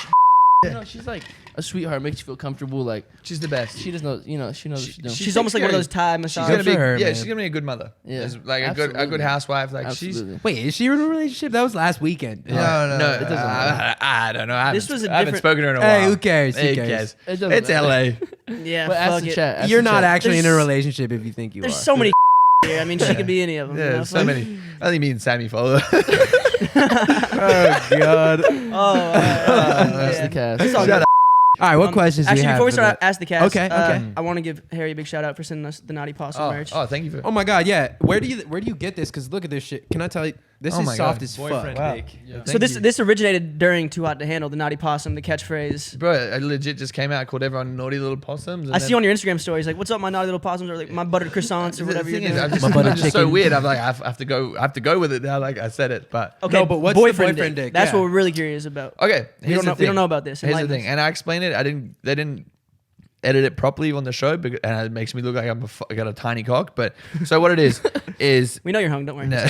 she's like a sweetheart. Makes you feel comfortable. Like She's the best. she doesn't know, she knows what she's doing. She's almost like one of those Thai She's massage. gonna Good be, for her, yeah, man. she's gonna be a good mother. Yeah, It's like a good absolutely. housewife. Like Absolutely. wait, is she in a relationship? That was last weekend. she's No, no. no, It it doesn't. doesn't I don't know. This was a I haven't different- spoken to her in a Hey, while. who cares? Who Who cares? cares? It doesn't It's matter. LA. Yeah, But ask fuck the it. chat. ask You're the not chat. actually in a There's- relationship if you think you are. There's so many here. I mean, she could be any of them. you Yeah, know? so Fuck. many. Only me and Sammy follow. Oh god. All That's yeah. the cast. It's all Shut good. right, what questions do Actually, you have? before we for start, the- Ask the Cast. Okay, okay. I want to give Harry a big shout out for sending us the Naughty Possum merch. Oh, thank you for. Oh my god, yeah. Where do you get this? Because look at this shit. Can I tell you? This Oh is my soft God. as boyfriend fuck. pick. So this originated during Too Hot to Handle, the Naughty Possum, the catchphrase. Bro, I legit just came out. I called everyone naughty little possums. I see you on your Instagram stories like, "What's up, my naughty little possums?" or like, "My buttered croissants," or The whatever you're thing is, doing. I'm just, My buttered I'm just so chicken. weird. I'm like, I have to go with it now. Like I said it, but Okay, No, but what's the boyfriend dick? That's Yeah. what we're really curious about. okay. We don't know about this. Here's the Enlighten thing, us. and I explained it. They didn't edit it properly on the show, and it makes me look like I got a tiny cock. But so what it is We know you're hung. Don't worry. no.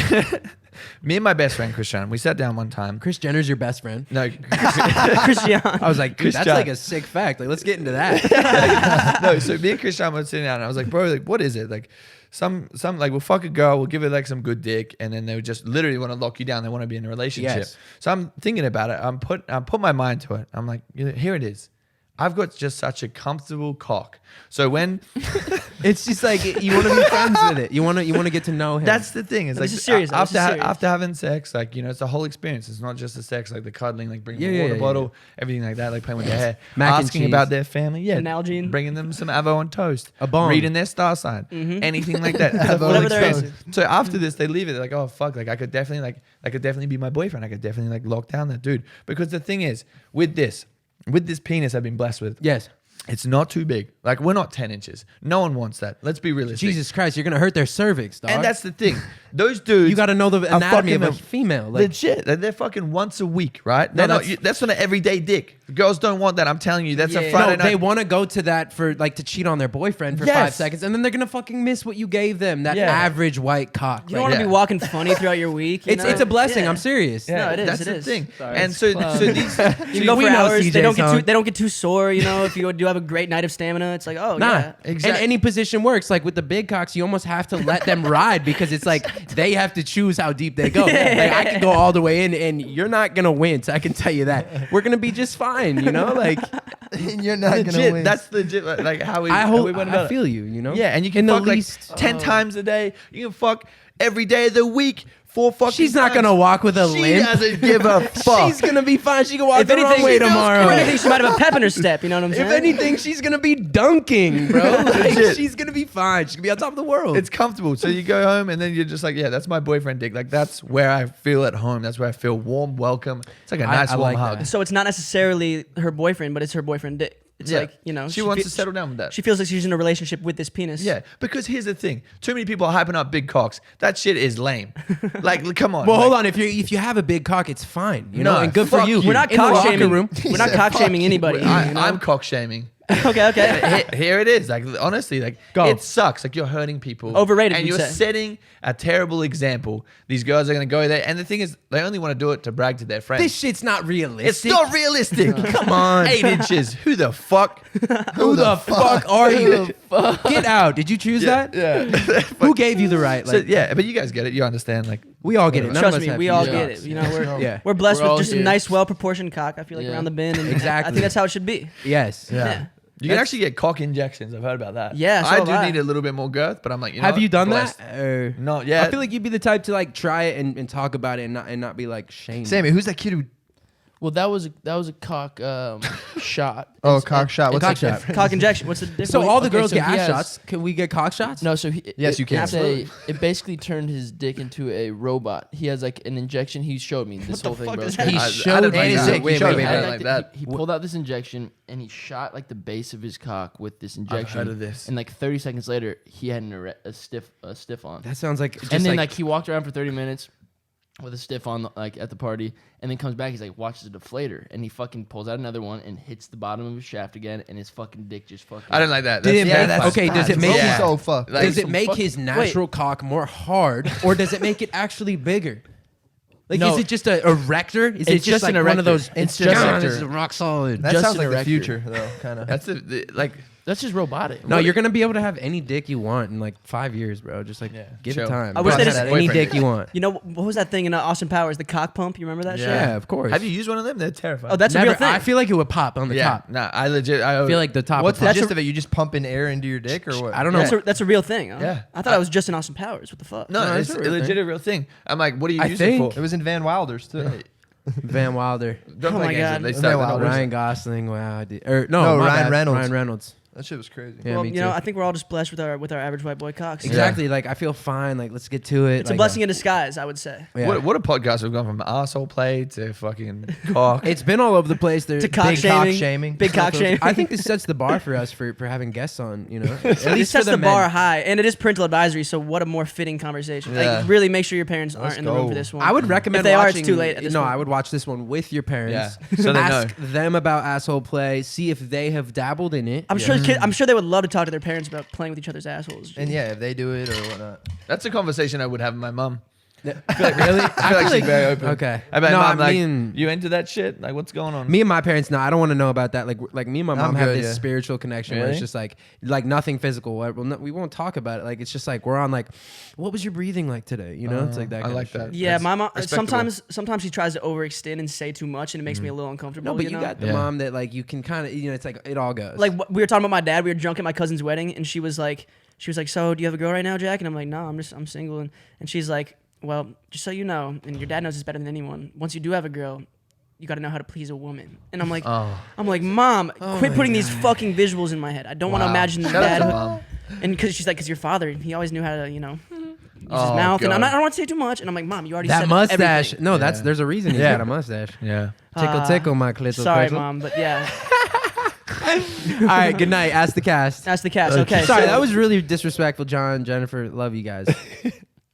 Me and my best friend Christian, we sat down one time. Chris Jenner's your best friend. No, Christian. I was like, dude, that's Christian. like a sick fact. Like, let's get into that. no. So me and Christian were sitting down, and I was like, bro, like, what is it? Like, some like, we'll fuck a girl, we'll give her like some good dick, and then they would just literally want to lock you down. They want to be in a relationship. Yes. So I'm thinking about it. I put my mind to it. I'm like, here it is. I've got just such a comfortable cock. So when It's just like you want to be friends with it. You want to get to know him. that's the thing, it's No, like this is serious, though. This is serious. after having sex, like it's a whole experience. It's not just the sex, like the cuddling, like bringing Yeah, the yeah, water yeah, bottle, everything like that, like playing with their hair, Mac and asking cheese. about their family, yeah, Nalgene. bringing them some avo on toast, A bong. reading their star sign, anything like that. It's a full Whatever there experience. So after this, they leave it. They're like, oh fuck, like I could definitely be my boyfriend. I could definitely like lock down that dude. Because the thing is, with this penis I've been blessed with, yes. it's not too big. Like we're not 10 inches. No one wants that. Let's be realistic. Jesus Christ, you're gonna hurt their cervix, dog. And that's the thing. Those dudes, you got to know the are anatomy of a fucking female. Like, legit. They're fucking once a week, right? No, That's not an everyday dick. Girls don't want that. I'm telling you. That's Yeah. a No, Friday no, night. they want to go to that for like to cheat on their boyfriend for 5 Yes. seconds, and then they're gonna fucking miss what you gave them. That Yeah. average white cock. You don't Like, want to Yeah. be walking funny throughout your week. You it's know? a blessing. Yeah. I'm serious. Yeah, No, it is, That's it the is. thing. Sorry, And it's so clown. these. You can go We for know hours. They don't CJ, get too sore. You know, if you do have a great night of stamina, it's like, oh Nah, yeah. Exact- and any position works. Like with the big cocks, you almost have to let them ride because it's like they have to choose how deep they go. Like I can go all the way in, and you're not gonna wince. I can tell you that. We're gonna be just fine. fine, you know, like And you're not gonna legit. win. That's legit. Like how we. I how hope we went about I it. feel you, you know. Yeah, and you can in the fuck like least 10 times a day. You can fuck every day of the week. 4 fucking She's not times. gonna walk with a She limp. doesn't give a fuck. She's gonna be fine. She can walk If the wrong anything, way if tomorrow. anything, she might have a pep in her step. You know what I'm saying? If anything, she's gonna be dunking, bro. Like, Legit. she's gonna be fine. She's gonna be on top of the world. It's comfortable. So you go home and then you're just like, yeah, that's my boyfriend dick. Like that's where I feel at home. That's where I feel warm, welcome. It's like a nice I warm like hug. that. So it's not necessarily her boyfriend, but it's her boyfriend dick. It's Yeah. like, you know, She wants fe- to settle down with that. She feels like she's in a relationship with this penis. Yeah, because here's the thing: too many people are hyping up big cocks. That shit is lame. Like, come on. well, hold like, on. If you have a big cock, it's fine. You know, No, and good for fuck you. you. We're not in the cock locker shaming. room. We're not cock shaming anybody. you know? I'm cock shaming. Okay, okay. Here it is. Like honestly, like Go. it sucks. Like you're hurting people. Overrated, and you'd you're say. setting a terrible example. These girls are gonna go there, and the thing is, they only want to do it to brag to their friends. This shit's not realistic. It's not realistic. Come on. 8 inches. Who the fuck? Who the fuck are you? Get out. Did you choose that? Yeah. Who gave you the right? So Like, yeah, but you guys get it. You understand. Like we all get it. None Trust of us me, have we all huge get cocks. it. You know, we're Yeah. we're blessed We're all with just a here. nice, well-proportioned cock. I feel like Yeah. around the bin. And I Exactly. think that's how it should be. Yes. Yeah. you can actually get cock injections. I've heard about that. Yeah, so I have do I. need a little bit more girth, but I'm like, you know Have what? you done Blessed. that? Or- Not yet. I feel like you'd be the type to like try it and talk about it and not be like shamed. Sammy, who's that kid who? Well, that was a cock shot. Oh, It's- cock shot. What's cock the shot. difference? Cock injection. What's the difference? So all the Okay, girls so get he ass has- shots. Can we get cock shots? No, so Yes, you can. It's Absolutely. it basically turned his dick into a robot. He has like an injection. He showed me this whole thing, fuck bro. is that? He I showed didn't me like that. that. Wait, Showed wait, me wait. that I like the- that. He pulled out this injection and he shot like the base of his cock with this injection. heard of this. And like 30 seconds later, he had a stiff on. That sounds like just And then like, like he walked around for 30 minutes with a stiff on like at the party, and then comes back. He's like watches a deflator, and he fucking pulls out another one and hits the bottom of his shaft again, and his fucking dick just fucking. I didn't like that. Did it That's- make- yeah, okay, does it make Yeah. so fucked? Like, does it some make fuck- his natural cock more hard, or does it make it actually bigger? Like, No. is it just a erector? Is it It's just just like an one of erector. those? It's "God, just this erector." is rock solid. That Just sounds an like the erector. future, though, kind of. That's like. That's just robotic. No, you're gonna be able to have any dick you want in like 5 years, bro. Just like Yeah, give chill. it time. I wish Bro, they have just- any boyfriend dick dick. you want. You know what was that thing in Austin Powers? The cock pump. You remember that shit? Yeah, of course. Have you used one of them? They're terrifying. Oh, that's Never, a real thing. I feel like it would pop on the yeah. top. Nah, I legit. I feel like the top. What's would the pop. gist of it? You just pumping air into your dick, or what? I don't know. that's a real thing. Huh? Yeah. I thought it was just in Austin Powers. What the fuck? No, No, it's it's a a real legit thing. a real thing. I'm like, what do you I use think- it It was in Van Wilder's too. for? Van Wilder, Don't Oh play my games. God. They Van start Wilder. Ryan Gosling. Wow, no, No, my Ryan bad. Reynolds. Ryan Reynolds. That shit was crazy. Yeah, Well, me you know, too. I think we're all just blessed with our average white boy cocks. Exactly. Like I feel fine. Like let's get to it. It's a Like, blessing in disguise, I would say. Yeah. What a podcast we've gone from asshole play to fucking cock. It's been all over the place. There's To cock Big shaming. cock shaming. Big cock shaming. I think this sets the bar for us for having guests on. You know, at This least for sets the men. bar high, and it is parental advisory. So what a more fitting conversation. Yeah. Like, really make sure your parents Let's aren't in the room go. for this one. I would recommend. If they are, it's watching, too late at this No, point. I would watch this one with your parents. Yeah, so they Ask know. them about asshole play. See if they have dabbled in it. I'm sure. I'm sure they would love to talk to their parents about playing with each other's assholes. And yeah, if they do it or whatnot. That's a conversation I would have with my mum. Really? I feel like she's very open. Okay. I bet No, mom, like, me and- you into that shit? Like, what's going on? Me and my parents, no, I don't want to know about that. Like me and my mom have good, this yeah. spiritual connection where Really? it's just like nothing physical. We won't talk about it. Like it's just like we're on like, what was your breathing like today? You know, it's like that. I kind like of shit. that. Yeah, That's my mom. respectable. Sometimes she tries to overextend and say too much, and it makes me a little uncomfortable. No, but you know? got the Yeah. mom that like you can kind of it's like it all goes. like we were talking about my dad. We were drunk at my cousin's wedding, and she was like, "So do you have a girl right now, Jack?" And I'm like, "No, I'm single." And she's like, "Well, just so you know, and your dad knows this better than anyone. Once you do have a girl, you got to know how to please a woman." And I'm like, Mom, quit putting these fucking visuals in my head. I don't want to imagine Shout out to dad. mom. And because she's like, "Cause your father, he always knew how to, use his Oh, mouth." And God. I don't want to say too much. And I'm like, "Mom, you already that said mustache. everything." No, Yeah. there's a reason he's Yeah. got a mustache. Yeah. Tickle, tickle, my clitoris. Sorry, Mom, but yeah, All right, good night. Ask the cast. that's the cast. Okay, Sorry, so- that was really disrespectful, John, Jennifer. Love you guys.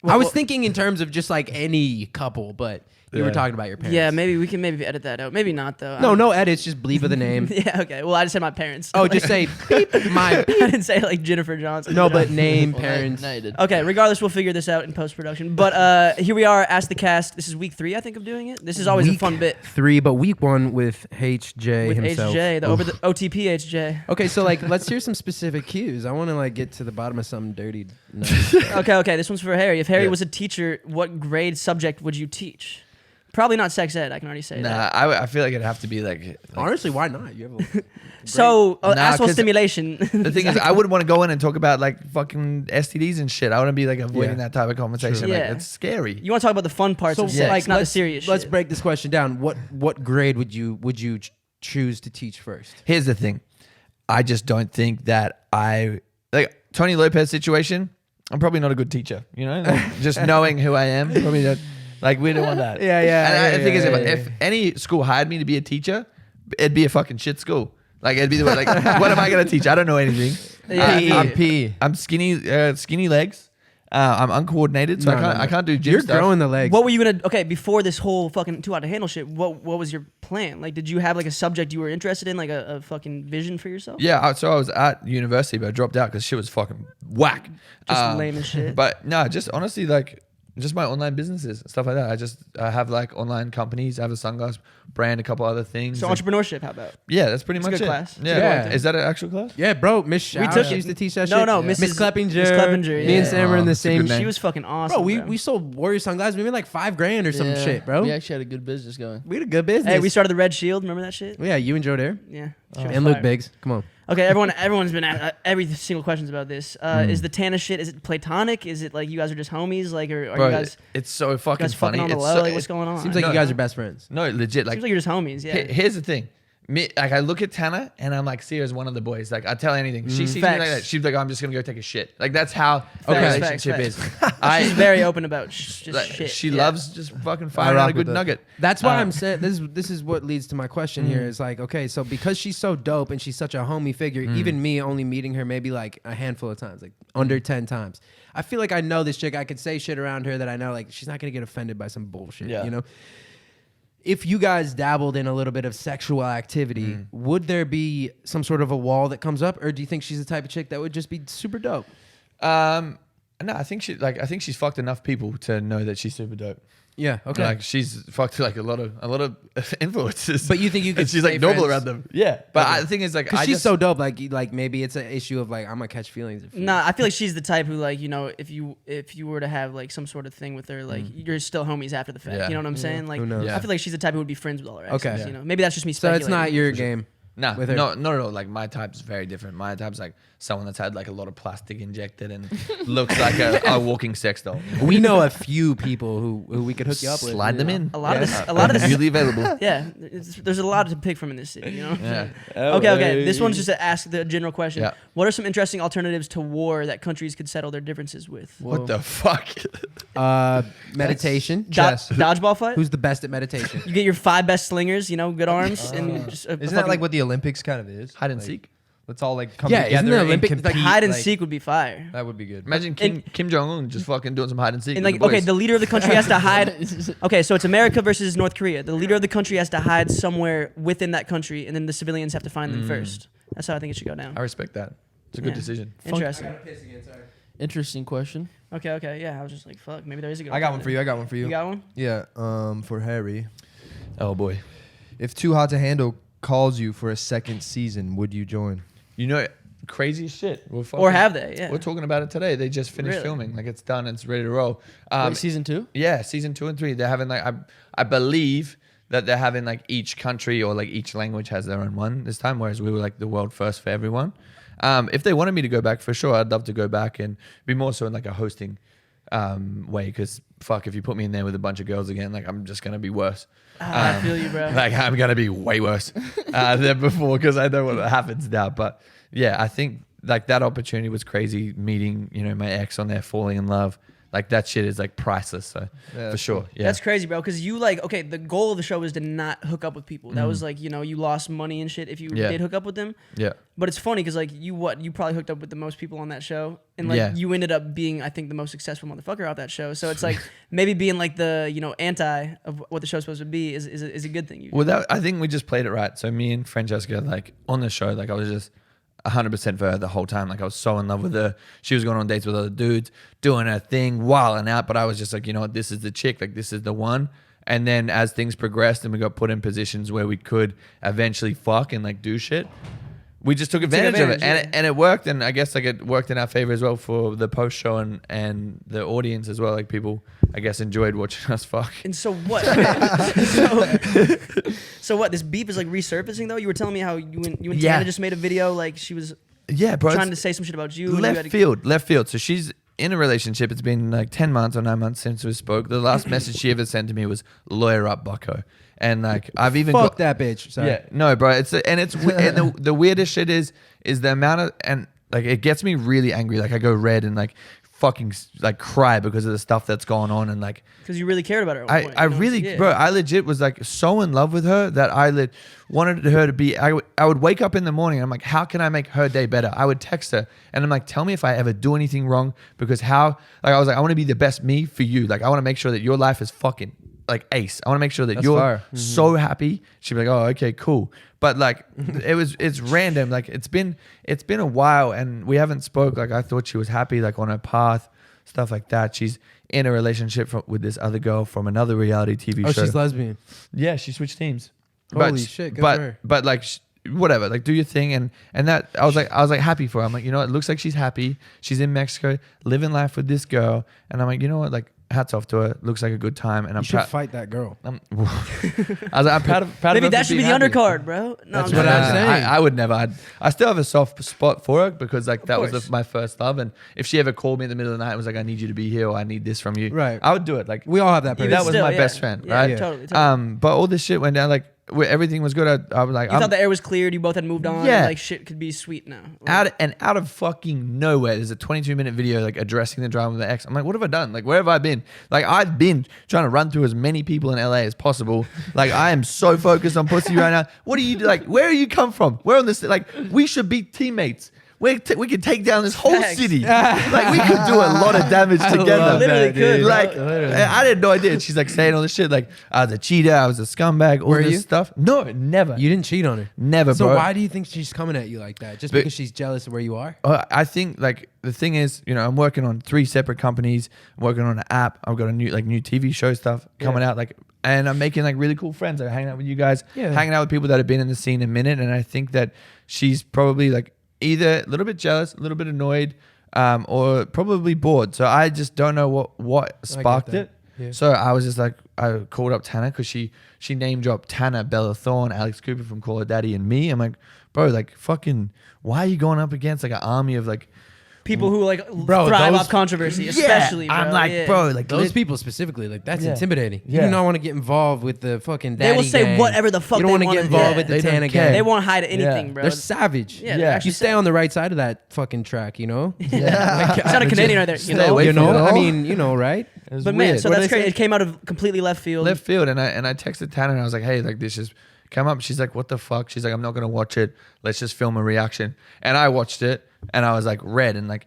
I was thinking in terms of just like any couple, but you were Yeah. talking about your parents. Yeah, maybe we can edit that out. Maybe not though. No edits. Just bleep of the name. Yeah, okay. Well, I just said my parents. Oh, just say beep my. I didn't say like Jennifer Johnson. No, but name, Well, parents. now you did. Okay, regardless, we'll figure this out in post production. But here we are, Ask the Cast. This is week 3, I think, of doing it. This is always a Week fun bit 3, but week 1 with HJ with himself. HJ, the OTP HJ. Okay, so like let's hear some specific cues. I want to like get to the bottom of something dirty. Okay, this one's for Harry. If Harry Yeah. was a teacher, what grade subject would you teach? Probably not sex ed. I can already say Nah, that. I feel like it'd have to be like Honestly, why not? You have a So Nah, asshole 'cause stimulation. the thing is, I wouldn't want to go in and talk about like fucking STDs and shit. I want to be like avoiding that type of conversation. True. Like, Yeah. it's scary. You want to talk about the fun parts of sex, not the serious let's shit. break this question down. What grade would you choose to teach first? Here's the thing. I just don't think that like Tony Lopez situation. I'm probably not a good teacher, you know, like, just knowing who I am. Probably not, like we don't want that. And the thing is, if any school hired me to be a teacher, it'd be a fucking shit school. Like it'd be the way, like, what am I gonna teach? I don't know anything. Yeah. I'm skinny legs. I'm uncoordinated, so I can't do gym You're stuff. growing the legs. What were you gonna? Okay, before this whole fucking too hot to handle shit, what was your plan? Like, did you have like a subject you were interested in, like a fucking vision for yourself? Yeah, so I was at university, but I dropped out because shit was fucking whack. Just lame as shit. But no, just honestly, like, just my online businesses, stuff like that. I have like online companies. I have a sunglass brand, a couple other things. So and- entrepreneurship, how about? yeah, that's pretty It's a much good it. class. It's a Yeah. good one. Is that an actual class? Yeah, bro. Miss Shout, took she it. used to teach that No, shit. no, Miss Mrs. Cleppinger. Miss Cleppinger, Me and yeah. Sam were in the It's a same. good name. She was fucking awesome. Bro, we sold Warrior sunglasses. We made like $5,000 or some Yeah. shit, bro. We actually had a good business going. We had a good business. Hey, we started the Red Shield. Remember that shit? Yeah, you and Joe Dare. Yeah. Shit was And Luke fire. Biggs. Come on. Okay, everyone's been every single question's about this. Is the Tana shit? Is it platonic? Is it like you guys are just homies? Like, or are Bro, you guys it's so fucking fucking funny. on the It's low? so, Like, what's going on? Seems like you guys are best friends. no, legit. Like, Seems like you're just homies. Yeah. here's the thing. Like I look at Tana and I'm like, see her as one of the boys. Like I tell her anything. She sees me like Facts. that. She's like, I'm just gonna go take a shit. Like that's how the Okay. relationship Facts. is. She's very open about just like, shit. she Yeah. loves just fucking firing rock out a good with it. nugget. That's why I'm saying this is what leads to my question here. Is like, okay, so because she's so dope and she's such a homie figure, even me only meeting her maybe like a handful of times, like under 10 times, I feel like I know this chick. I could say shit around her that I know like she's not gonna get offended by some bullshit. Yeah. You know. If you guys dabbled in a little bit of sexual activity, would there be some sort of a wall that comes up, or do you think she's the type of chick that would just be super dope? No, I think she's fucked enough people to know that she's super dope. Yeah. Okay. Like she's fucked like a lot of influences. But you think you could and she's stay like normal friends? around them. Yeah. But the thing is like Because she's so dope, like maybe it's an issue of like I'm gonna catch feelings. If Nah, I feel like she's the type who, like, you know, if you were to have like some sort of thing with her, like you're still homies after the fact. Yeah. You know what I'm saying? Like, Who knows? Yeah. I feel like she's the type who would be friends with all her exes. Okay. You know, maybe that's just me. So it's speculating. not your game. Nah, with her. no, not at all. Like my type's very different. My type's like someone that's had like a lot of plastic injected and looks like a walking sex doll. We know a few people who we could hook you up with. Slide them in. A lot of this. A lot of this. Newly available. Yeah, there's a lot to pick from in this city. You know. Yeah. Okay. This one's just to ask the general question. Yeah. What are some interesting alternatives to war that countries could settle their differences with? What the fuck? Meditation. Dodgeball fight. Who's the best at meditation? You get your 5 best slingers. You know, good arms, and just Isn't that like what the Olympics kind of is? Hide and Like, seek. Let's all like come Yeah, isn't together the and Olympic- compete. like, hide and seek would be fire. That would be good. Imagine Kim Jong Un just fucking doing some hide and seek. And with like, the okay, boys. the leader of the country has to hide. Okay, so it's America versus North Korea. The leader of the country has to hide somewhere within that country, and then the civilians have to find them first. That's how I think it should go down. I respect that. It's a good Yeah. decision. Interesting. Interesting question. Okay, yeah. I was just like, fuck, maybe there is a good I got one alternative. for you. You got one? Yeah. For Harry, Oh boy. if Too Hot to Handle calls you for a second season, would you join? You know, crazy as shit. Or have they? Yeah. We're talking about it today. They just finished Really? filming. Like it's done. It's ready to roll. Wait, season 2? Yeah, season 2 and 3. They're having like I believe that they're having like each country or like each language has their own one this time, whereas we were like the world first for everyone. If they wanted me to go back, for sure, I'd love to go back and be more so in like a hosting way. Because fuck, if you put me in there with a bunch of girls again, like I'm just gonna be worse. I feel you, bro. Like I'm gonna be way worse than before because I know what happens now. But yeah, I think like that opportunity was crazy. Meeting, you know, my ex on there, falling in love. Like that shit is like priceless. So Yeah, for sure, yeah. That's crazy, bro. Because you like, okay, the goal of the show was to not hook up with people. That was like, you know, you lost money and shit if you Yeah. did hook up with them. Yeah. But it's funny because like you probably hooked up with the most people on that show, and like Yeah. you ended up being, I think, the most successful motherfucker out that show. So it's like maybe being like the, you know, anti of what the show's supposed to be is a good thing. Well, I think we just played it right. So me and Francesca, like on the show, like I was just 100% for her the whole time. Like I was so in love with her. She was going on dates with other dudes, doing her thing, wilding out. But I was just like, you know what, this is the chick. Like this is the one. And then as things progressed and we got put in positions where we could eventually fuck and like do shit, we just took advantage of it, advantage, and it worked, and I guess like it worked in our favor as well for the post show and the audience as well. Like people, I guess, enjoyed watching us fuck. And so what? so what? This beef is like resurfacing though. You were telling me how you and Yeah. Tana just made a video. Like she was Yeah, bro. trying to say some shit about you. and you Left had to- field. So she's in a relationship. It's been like 10 months or 9 months since we spoke. The last message she ever sent to me was "lawyer up, bucko," and like I've even Fuck got that bitch. Sorry. Yeah, no, bro. And the weirdest shit is the amount of, and like it gets me really angry. Like I go red and like fucking like cry because of the stuff that's going on, and like because you really cared about her. At one point, I you know? really, Yeah. bro, I legit was like so in love with her that I wanted her to be, I would wake up in the morning and I'm like, how can I make her day better? I would text her and I'm like, tell me if I ever do anything wrong, because I was like, I want to be the best me for you. Like, I want to make sure that your life is fucking like ace. I want to make sure that That's you're fire. so happy. She'd be like, oh, okay, cool. But like, it's random. Like it's been a while and we haven't spoke. Like I thought she was happy, like on her path, stuff like that. She's in a relationship with this other girl from another reality TV Oh, show. she's lesbian. Yeah, she switched teams. Holy shit, good for her. But like whatever, like do your thing, and that I was like happy for her. I'm like, you know, it looks like she's happy. She's in Mexico, living life with this girl, and I'm like, you know what, like hats off to her. Looks like a good time, and You I'm should proud. fight that girl. I was like, I'm proud of Maybe her that for should be being the happy. undercard, bro. No, That's I'm what just- I'm saying. I would never. I still have a soft spot for her because like that was course. my first love, and if she ever called me in the middle of the night and was like, I need you to be here, or I need this from you, Right. I would do it. Like We all have that person. that was Still, my yeah. best friend, Yeah, right? Yeah. Totally. But all this shit went down. Like everything was good. I was like, You thought the air was cleared. You both had moved on. Yeah. And, like shit could be sweet now. out of fucking nowhere, there's a 22-minute video like addressing the drama with the ex. I'm like, what have I done? Like, where have I been? Like, I've been trying to run through as many people in LA as possible. Like, I am so focused on pussy right now. What do you do? Like, where do you come from? We're on this. Like, we should be teammates. We could take down this whole Facts. city. Like, we could do a lot of damage together. love Literally that, dude. could. Like, bro. I had no idea. She's like saying all this shit. Like, I was a cheater. I was a scumbag. All Were this you? stuff. No, never. You didn't cheat on her. Never, So bro. why do you think she's coming at you like that? Just But- because she's jealous of where you are? I think like the thing is, you know, I'm working on 3 separate companies. I'm working on an app. I've got a new TV show stuff coming out. Like, and I'm making like really cool friends. I'm hanging out with you guys, Yeah. hanging out with people that have been in the scene a minute. And I think that she's probably like either a little bit jealous, a little bit annoyed, or probably bored. So I just don't know what sparked that. it. Yeah. So I was just like, I called up Tana because she name dropped Tana, Bella Thorne, Alex Cooper from Call Her Daddy, and me. I'm like, bro, like fucking, why are you going up against like an army of like People who like Bro, thrive those- off controversy, especially. Bro. I'm like, Yeah. bro, like Those people specifically, like that's Yeah. intimidating. You Yeah. do not want to get involved with the fucking They daddy will say gang. whatever the fuck You don't they wanna wanna get involved do. with the They don't Tana care. gang. They won't hide anything, Yeah. bro. They're savage. Yeah, Yeah. they're actually You stay on the right side of that fucking track, you know? yeah. You sound a Canadian right there. You Stay know. away You from know? it. I mean, you know, right? It was But man, weird. so What that's did I crazy. say? It came out of completely left field. Left field, and I texted Tana and I was like, hey, like this just come up. She's like, what the fuck? She's like, I'm not gonna watch it. Let's just film a reaction. And I watched it, and I was like red and like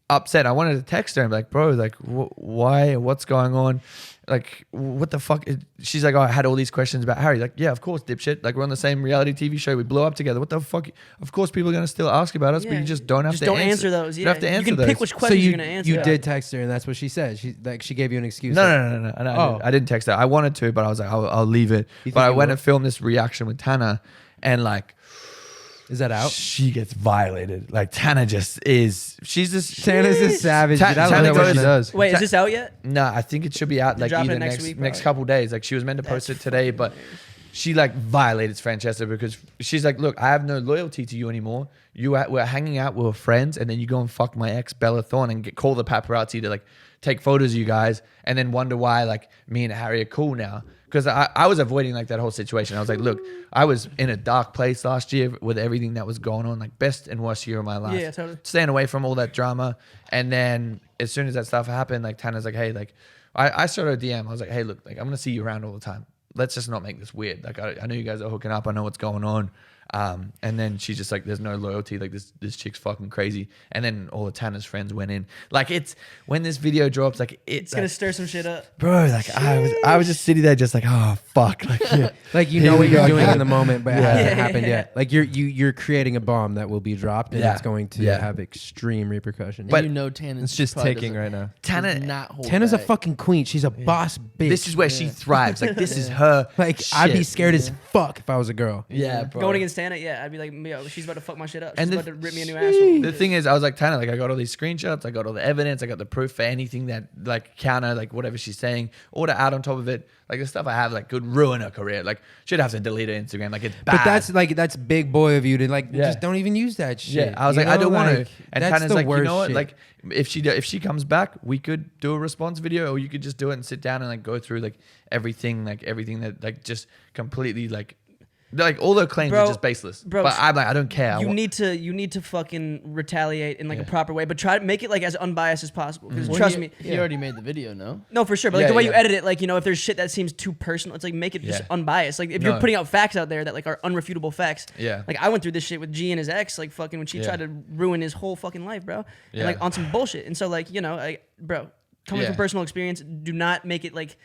upset. I wanted to text her and be like, bro, like why? What's going on? Like what the fuck? She's like, oh, I had all these questions about Harry. Like, yeah, of course, dipshit. Like we're on the same reality TV show. We blew up together. What the fuck? Of course, people are gonna still ask about us, but Yeah. you just don't have Just to don't answer those. You Yeah. don't have to answer You can those. pick which So questions you you're gonna answer. you did text her, and that's what she said. She gave you an excuse. No. Oh. I didn't text her. I wanted to, but I was like, I'll leave it. You think But I you went will? and filmed this reaction with Tana, and like Is that out? she gets violated. Like Tana just is. She's just Tana's a savage. Ta- dude. I Tana love what she goes- does. Wait, is this out yet? No, I think it should be out like drop it either next next week, next probably. couple days. Like she was meant to post That's it today, but fucking she like violated Francesca because she's like, look, I have no loyalty to you anymore. We're hanging out, we're friends, and then you go and fuck my ex Bella Thorne and call the paparazzi to like take photos of you guys, and then wonder why like me and Harry are cool now. Because I was avoiding like that whole situation. I was like, look, I was in a dark place last year with everything that was going on, like best and worst year of my life. Yeah, totally. Staying away from all that drama. And then as soon as that stuff happened, like Tana's like, hey, like I started a DM. I was like, hey, look, like I'm gonna see you around all the time. Let's just not make this weird. Like I know you guys are hooking up. I know what's going on. And then she's just like, there's no loyalty. Like this chick's fucking crazy. And then all of Tana's friends went in. Like it's when this video drops, like It's gonna stir some shit up. bro. Like I was just sitting there, just like, oh fuck. Like yeah. Like you Here know we what you're go doing again. in the moment, but it Yeah. hasn't happened yet. Like you're creating a bomb that will be dropped, and Yeah. it's going to Yeah. have extreme repercussions. But- you know, Tana. It's just ticking right now. Tana, not hold Tana's a back. fucking queen. She's a boss bitch. this is where she thrives. Like this is her. like I'd be shit. scared as fuck if I was a girl. Yeah, bro. Going against was Tana, yeah, I'd be like, yo, she's about to fuck my shit up. She's And about to rip me a new asshole. The thing is, I was like, Tana, like I got all these screenshots, I got all the evidence, I got the proof for anything that like counter, like whatever she's saying, or to add on top of it, like the stuff I have like could ruin her career. Like she'd have to delete her Instagram. Like it's bad. But that's big boy of you to like Yeah. just don't even use that shit. Yeah, I was you like, I know? don't want Like, to. And that's Tana's the like, you worst know what? shit. Like, if she comes back, we could do a response video, or you could just do it and sit down and like go through like everything that like just completely like all the claims Bro, are just baseless. bro, But I'm like, I don't care. You need to fucking retaliate in like a proper way, but try to make it like as unbiased as possible. Because Well, trust he, me, he already made the video, no? no, for sure. But like Yeah, the way you yeah. edit it, like if there's shit that seems too personal, it's like make it just Yeah. unbiased. Like if No. you're putting out facts out there that like are unrefutable facts. Yeah. Like I went through this shit with G and his ex, like fucking when she Yeah. tried to ruin his whole fucking life, bro. Yeah. And like on some bullshit. And so like bro, coming Yeah. from personal experience, do not make it like.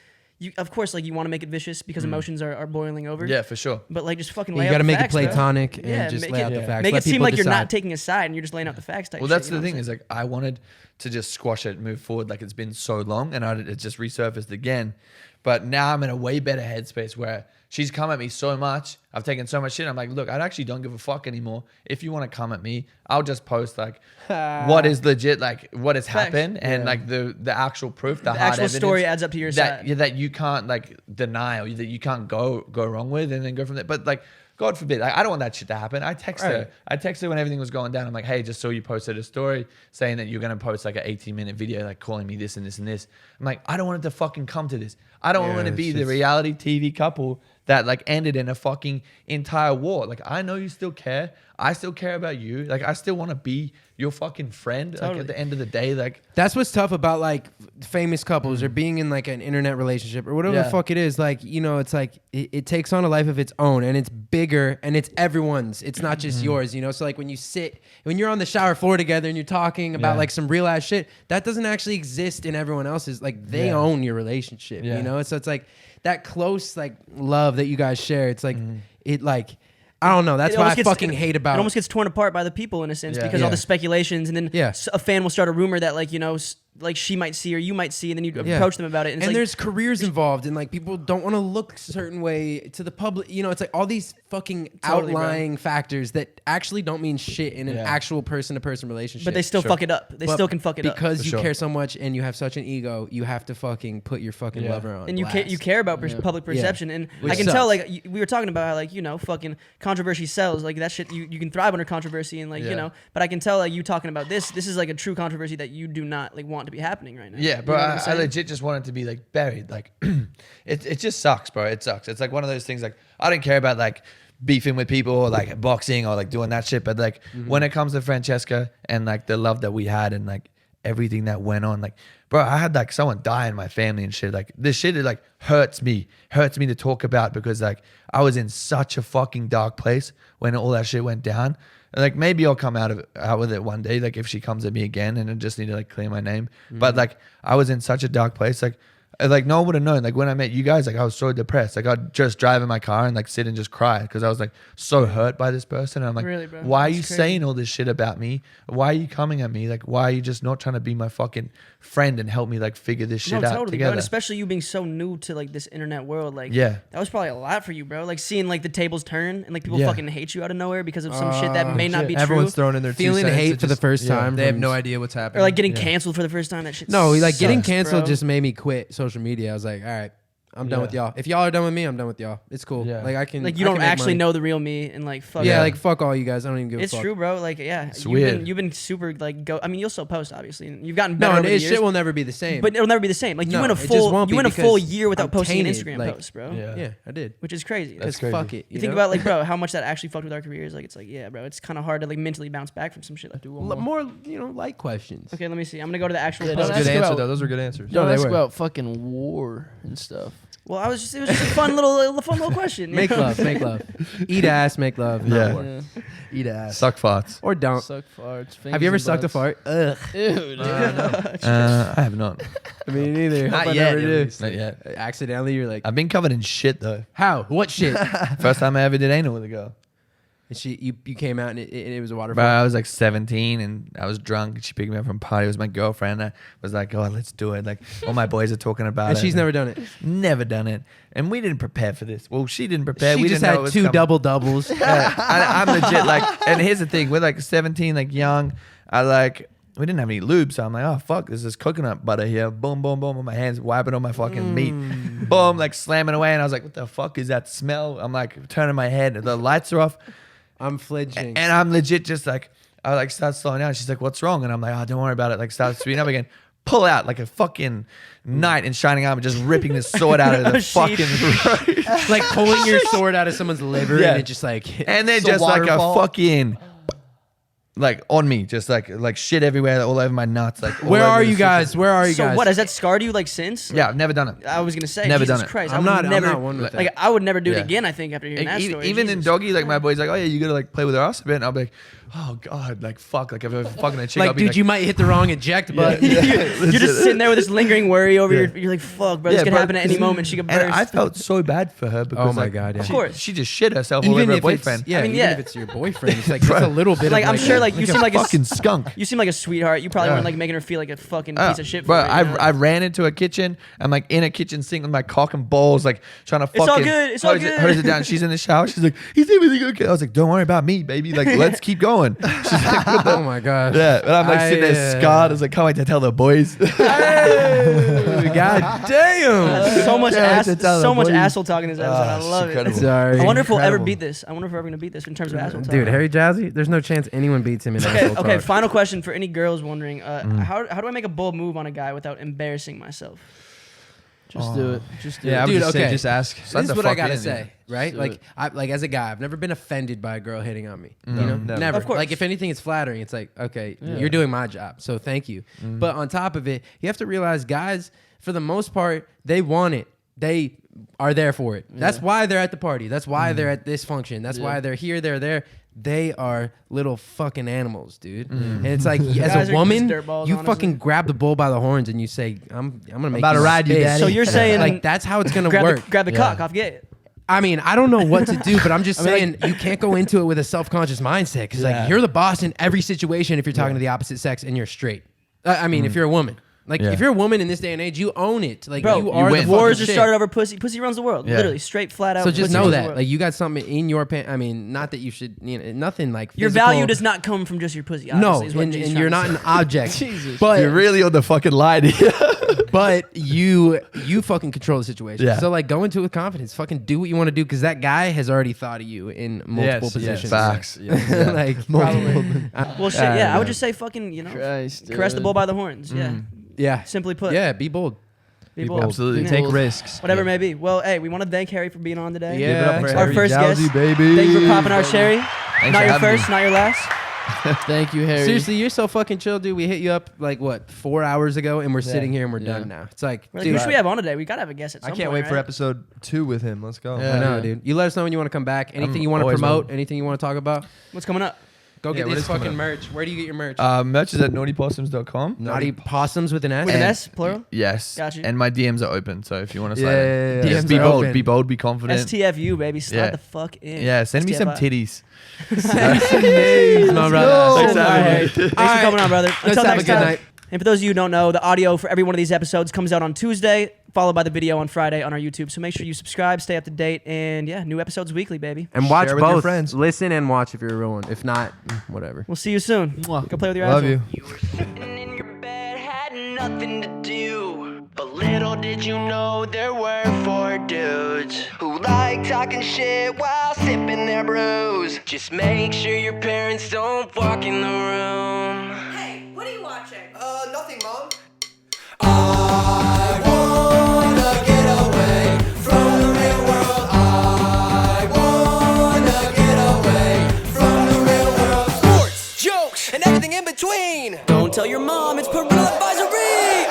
You, of course, like you want to make it vicious because emotions are boiling over. Yeah, for sure. But like, just fucking you lay out got to the make it facts, bro. platonic and Yeah, just make lay out it- the facts. Make Let it seem people like you're not decide. taking a side and you're just laying out the facts. Type Well, shit, that's you know the what I'm thing is like I wanted to just squash it and move forward. Like it's been so long, and it just resurfaced again. But now I'm in a way better headspace where she's come at me so much. I've taken so much shit. I'm like, look, I actually don't give a fuck anymore. If you want to come at me, I'll just post like what is legit, like what has Facts. happened, and like the actual proof, the The hard actual evidence story adds up to your that side. yeah, that you can't like deny or that you can't go wrong with, and then go from there. But like, God forbid, I don't want that shit to happen. I text her. I texted her when everything was going down. I'm like, hey, just saw you posted a story saying that you're gonna post like an 18-minute video, like calling me this and this and this. I'm like, I don't want it to fucking come to this. I don't want to it's be the just- reality TV couple that like ended in a fucking entire war. Like I know you still care. I still care about you. Like I still want to be your fucking friend. Like Totally. at the end of the day, like That's what's tough about like famous couples or being in like an internet relationship or whatever the Yeah. fuck it is. Like, it's like it takes on a life of its own and it's bigger and it's everyone's. It's not just yours, So like when you're on the shower floor together and you're talking about Yeah. like some real ass shit, that doesn't actually exist in everyone else's. Like they Yeah. own your relationship, Yeah. So it's like that close like love that you guys share. It's like it like I don't know. That's It what I almost gets- fucking hate about It almost gets torn apart by the people in a sense Yeah. because all Yeah. the speculations, and then Yeah. a fan will start a rumor that like like she might see or you might see, and then you approach them about it. And, And it's like, there's careers involved, and like people don't want to look a certain way to the public. It's like all these fucking Totally, bro. outlying factors that actually don't mean shit in an Yeah. actual person-to-person relationship. but they still Sure. fuck it up. They But still can fuck it up. because For you sure. care so much and you have such an ego. You have to fucking put your fucking Yeah. lover on. And you blast. care about public perception, and Which I can tell sucks. like we were talking about how like fucking controversy sells, like that shit you can thrive under controversy, and like Yeah. but I can tell like you talking about this is like a true controversy that you do not like want to be happening right now. Yeah, You bro, know what I'm I saying? legit just want it to be like buried. Like, it just sucks, bro. It sucks. It's like one of those things. Like, I don't care about like beefing with people or like boxing or like doing that shit. But like when it comes to Francesca and like the love that we had and like everything that went on, like, bro, I had like someone die in my family and shit. Like this shit, it like hurts me to talk about because like I was in such a fucking dark place when all that shit went down. And, like maybe I'll come out with it one day, like if she comes at me again, and I just need to like clear my name. But like I was in such a dark place, like no one would have known. Like when I met you guys, like I was so depressed. Like I'd just drive in my car and like sit and just cry because I was like so hurt by this person. And I'm like, Really, bro? why are That's you crazy. saying all this shit about me? Why are you coming at me? Like why are you just not trying to be my fucking friend and help me like figure this shit No, out totally, bro. together? And especially you being so new to like this internet world, like Yeah. that was probably a lot for you, bro. Like seeing like the tables turn and like people Yeah. fucking hate you out of nowhere because of some shit that may not be Everyone's true, throwing in their feeling 2 cents. hate It for the just- first time. They have from- no idea what's happening. or like getting Yeah. canceled for the first time. That shit. No, like getting sucks, canceled bro. just made me quit social media. I was like, all right, I'm done Yeah. with y'all. If y'all are done with me, I'm done with y'all. It's cool. Yeah. Like I can. Like you I don't can make actually money. know the real me, and like fuck. Yeah, Yeah. like fuck all you guys. I don't even give It's a fuck. true, bro. Like, yeah, It's you've weird. been you've been super like go. I mean, you'll still post obviously, and you've gotten No, better and over the it years. shit will never be the same. But it'll never be the same. Like you No, went a it just full won't you be went a full because year without I'm posting an tainted, Instagram like- post, bro. Yeah. yeah, I did. Which is crazy. That's Because crazy. fuck it. You think know? about like, bro, how much that actually fucked with our careers. Like, it's like, yeah, bro, it's kind of hard to like mentally bounce back from some shit like that. More, light questions. Okay, let me see. I'm gonna go to the actual Yeah, post. don't Good ask answer about- though. Those are good answers. No, Don't they ask were. about fucking war and stuff. Well, it was just a fun little question. you Make know? love, make love. Eat ass, make love. Yeah. Not war. Yeah. Eat ass. Suck farts. Or don't. Suck farts. Have you ever fingers sucked a and fart? Ugh. butts. Ew, dude. I have not. I mean, neither. Not Hope I yet, never at do. least. Not yet. Accidentally, you're like, I've been covered in shit though. how? What shit? First time I ever did anal with a girl. And you came out and it was a waterfall. Bro, I was like 17 and I was drunk. And she picked me up from a party. It was my girlfriend. I was like, oh, let's do it. Like all my boys are talking about And it. she's never done it. Never done it. And we didn't prepare for this. Well, she didn't prepare. She we just didn't know it had was 2 coming. double doubles. Yeah, I'm legit like, and here's the thing, we're like 17, like young. We didn't have any lube, so I'm like, oh fuck, there's this coconut butter here. Boom, boom, boom, on my hands, wiping on my fucking meat. Boom, like slamming away, and I was like, what the fuck is that smell? I'm like turning my head, the lights are off, I'm flinching. and I'm legit just like, I like start slowing down. She's like, what's wrong? And I'm like, oh, don't worry about it. Like start speeding up again. Pull out like a fucking knight in shining armor, just ripping the sword out of the fucking throat. Like pulling your sword out of someone's liver Yeah. and it just like And then It's a just like a waterfall. fucking, like on me, just like shit everywhere, all over my nuts. Like, all Where over are the you guys? system. Where are you So guys? what has that scarred you like since? Yeah, I've never done it. I was gonna say, Never Jesus done it. Christ, I'm I would not never, one with that. like I would never do it Yeah. again. I think after hearing that story, Even in Jesus. doggy, like my boy's like, oh yeah, you gotta like play with her ass a bit. And I'll be like, oh god, like fuck, like if I'm fucking a chick, I'll like, be dude, like, you might hit the wrong eject button. You're just sitting there with this lingering worry over your. You're like, fuck, bro. This could bro, happen at any 'cause- moment. She could burst. And I felt so bad for her because Oh my like, God, yeah. Of course. she just shit herself all over Even her if boyfriend. it's, yeah, I mean, even yeah. if it's your boyfriend, it's like it's a little bit Like, of I'm sure, like, you seem like a fucking skunk. You seem like a sweetheart. You probably Yeah. weren't like making her feel like a fucking piece of shit. Bro, For it, you know? I ran into a kitchen. I'm like in a kitchen sink with my cock and balls, like trying to It's all fucking good, it's all hose good. hose it down. She's in the shower. She's like, is everything okay? I was like, don't worry about me, baby. Like, let's keep going. She's like, what the? Oh my god. Yeah, and I'm like sitting there scarred. I was like, can't wait to tell the boys. God damn. so much Yeah, to tell so the much boys. asshole talk in this episode. I it's love it. incredible. Sorry. I wonder if we'll ever Incredible. beat this. I wonder if we're ever gonna beat this in terms of asshole talk. Dude, Harry Jowsey, there's no chance anyone beats him in Okay, asshole okay. talk. Final question for any girls wondering: how do I make a bold move on a guy without embarrassing myself? Just do it. Just do Yeah, I it. would Dude, just say, okay. just ask. Let This the is what I fuck gotta in, say, right? do Like, it. like as a guy, I've never been offended by a girl hitting on me. You know, never. never. Of course. Like, if anything, it's flattering. It's like, okay, Yeah. you're doing my job, so thank you. But on top of it, you have to realize, guys, for the most part, they want it. They are there for it. That's why they're at the party. That's why they're at this function. That's why they're here. They're there. They are little fucking animals, dude. And it's like, Guys as are a just woman, dirtballs, you honestly. fucking grab the bull by the horns and you say, I'm gonna make about you to my ride you, bitch." daddy. So you're saying Like, that's how it's gonna grab work. the Yeah. cock off gay. I mean, I don't know what to do, but I'm just I mean, saying you can't go into it with a self-conscious mindset because Yeah. like you're the boss in every situation if you're talking to the opposite sex and you're straight. I mean, if you're a woman, like Yeah. if you're a woman in this day and age, you own it. Like Bro, you are win. the Wars fucking are shit. started over pussy. Pussy runs the world. Yeah. Literally, straight, flat out. So just pussy know runs the that, world. like you got something in your pants. I mean, not that you should, nothing like your physical. value does not come from just your pussy. No, Obviously, is what and G's you're trying not to an object. Jesus. But You're really on the fucking line here. but you fucking control the situation. Yeah. So like go into it with confidence. Fucking do what you want to do because that guy has already thought of you in multiple positions. Facts. Like multiple. Well, shit. Yeah, I would just say fucking, Christ, caress the dude. bull by the horns. Yeah, Yeah. simply put. Yeah. Be bold. Be bold. Absolutely. Be Take bold. risks. Whatever it may be. Well, hey, we want to thank Harry for being on today. Yeah. Give it up for Our Our Harry first Jowsey, guest. baby. Thank you for popping our cherry. Thanks Not for your having first, me. not your last. Thank you, Harry. Seriously, you're so fucking chill, dude. We hit you up like what 4 hours ago, and we're sitting here and we're done now. It's like, We're like, dude, who should we have on today? We gotta have a guest at I some can't point, wait for right? episode 2 with him. Let's go. Yeah. I know, dude. You let us know when you want to come back. Anything you want to always promote? on. Anything you want to talk about? What's coming up? Go Yeah, get what this is coming fucking up? merch. Where do you get your merch? Merch is at naughtypossums.com. Naughty possums with an S. With an And- S, plural? Yes. Got you. And my DMs are open, so if you want to Yeah, slide in. yeah, yeah, yeah. Just DMs be are bold, open. be bold, be confident. STFU, baby. Slide Yeah. the fuck in. Yeah, send me some STFI. titties. No, brother. All Thanks for right, having Harry. me. Thanks All for right. coming on, brother. Let's Until have a next good time. night. And for those of you who don't know, the audio for every one of these episodes comes out on Tuesday, followed by the video on Friday on our YouTube. So make sure you subscribe, stay up to date, and yeah, new episodes weekly, baby. And watch Share with your both. friends. Listen and watch if you're a real one. If not, whatever. We'll see you soon. Mwah. Go play with your Love asshole. you. You were sitting in your bed, had nothing to do. But little did you know there were 4 dudes who like talking shit while sipping their brews. Just make sure your parents don't walk in the room. Hey, what are you watching? Nothing, Mom. I wanna get away from the real world. I wanna get away from the real world. Sports, jokes, and everything in between. Don't tell your mom, it's parental advisory.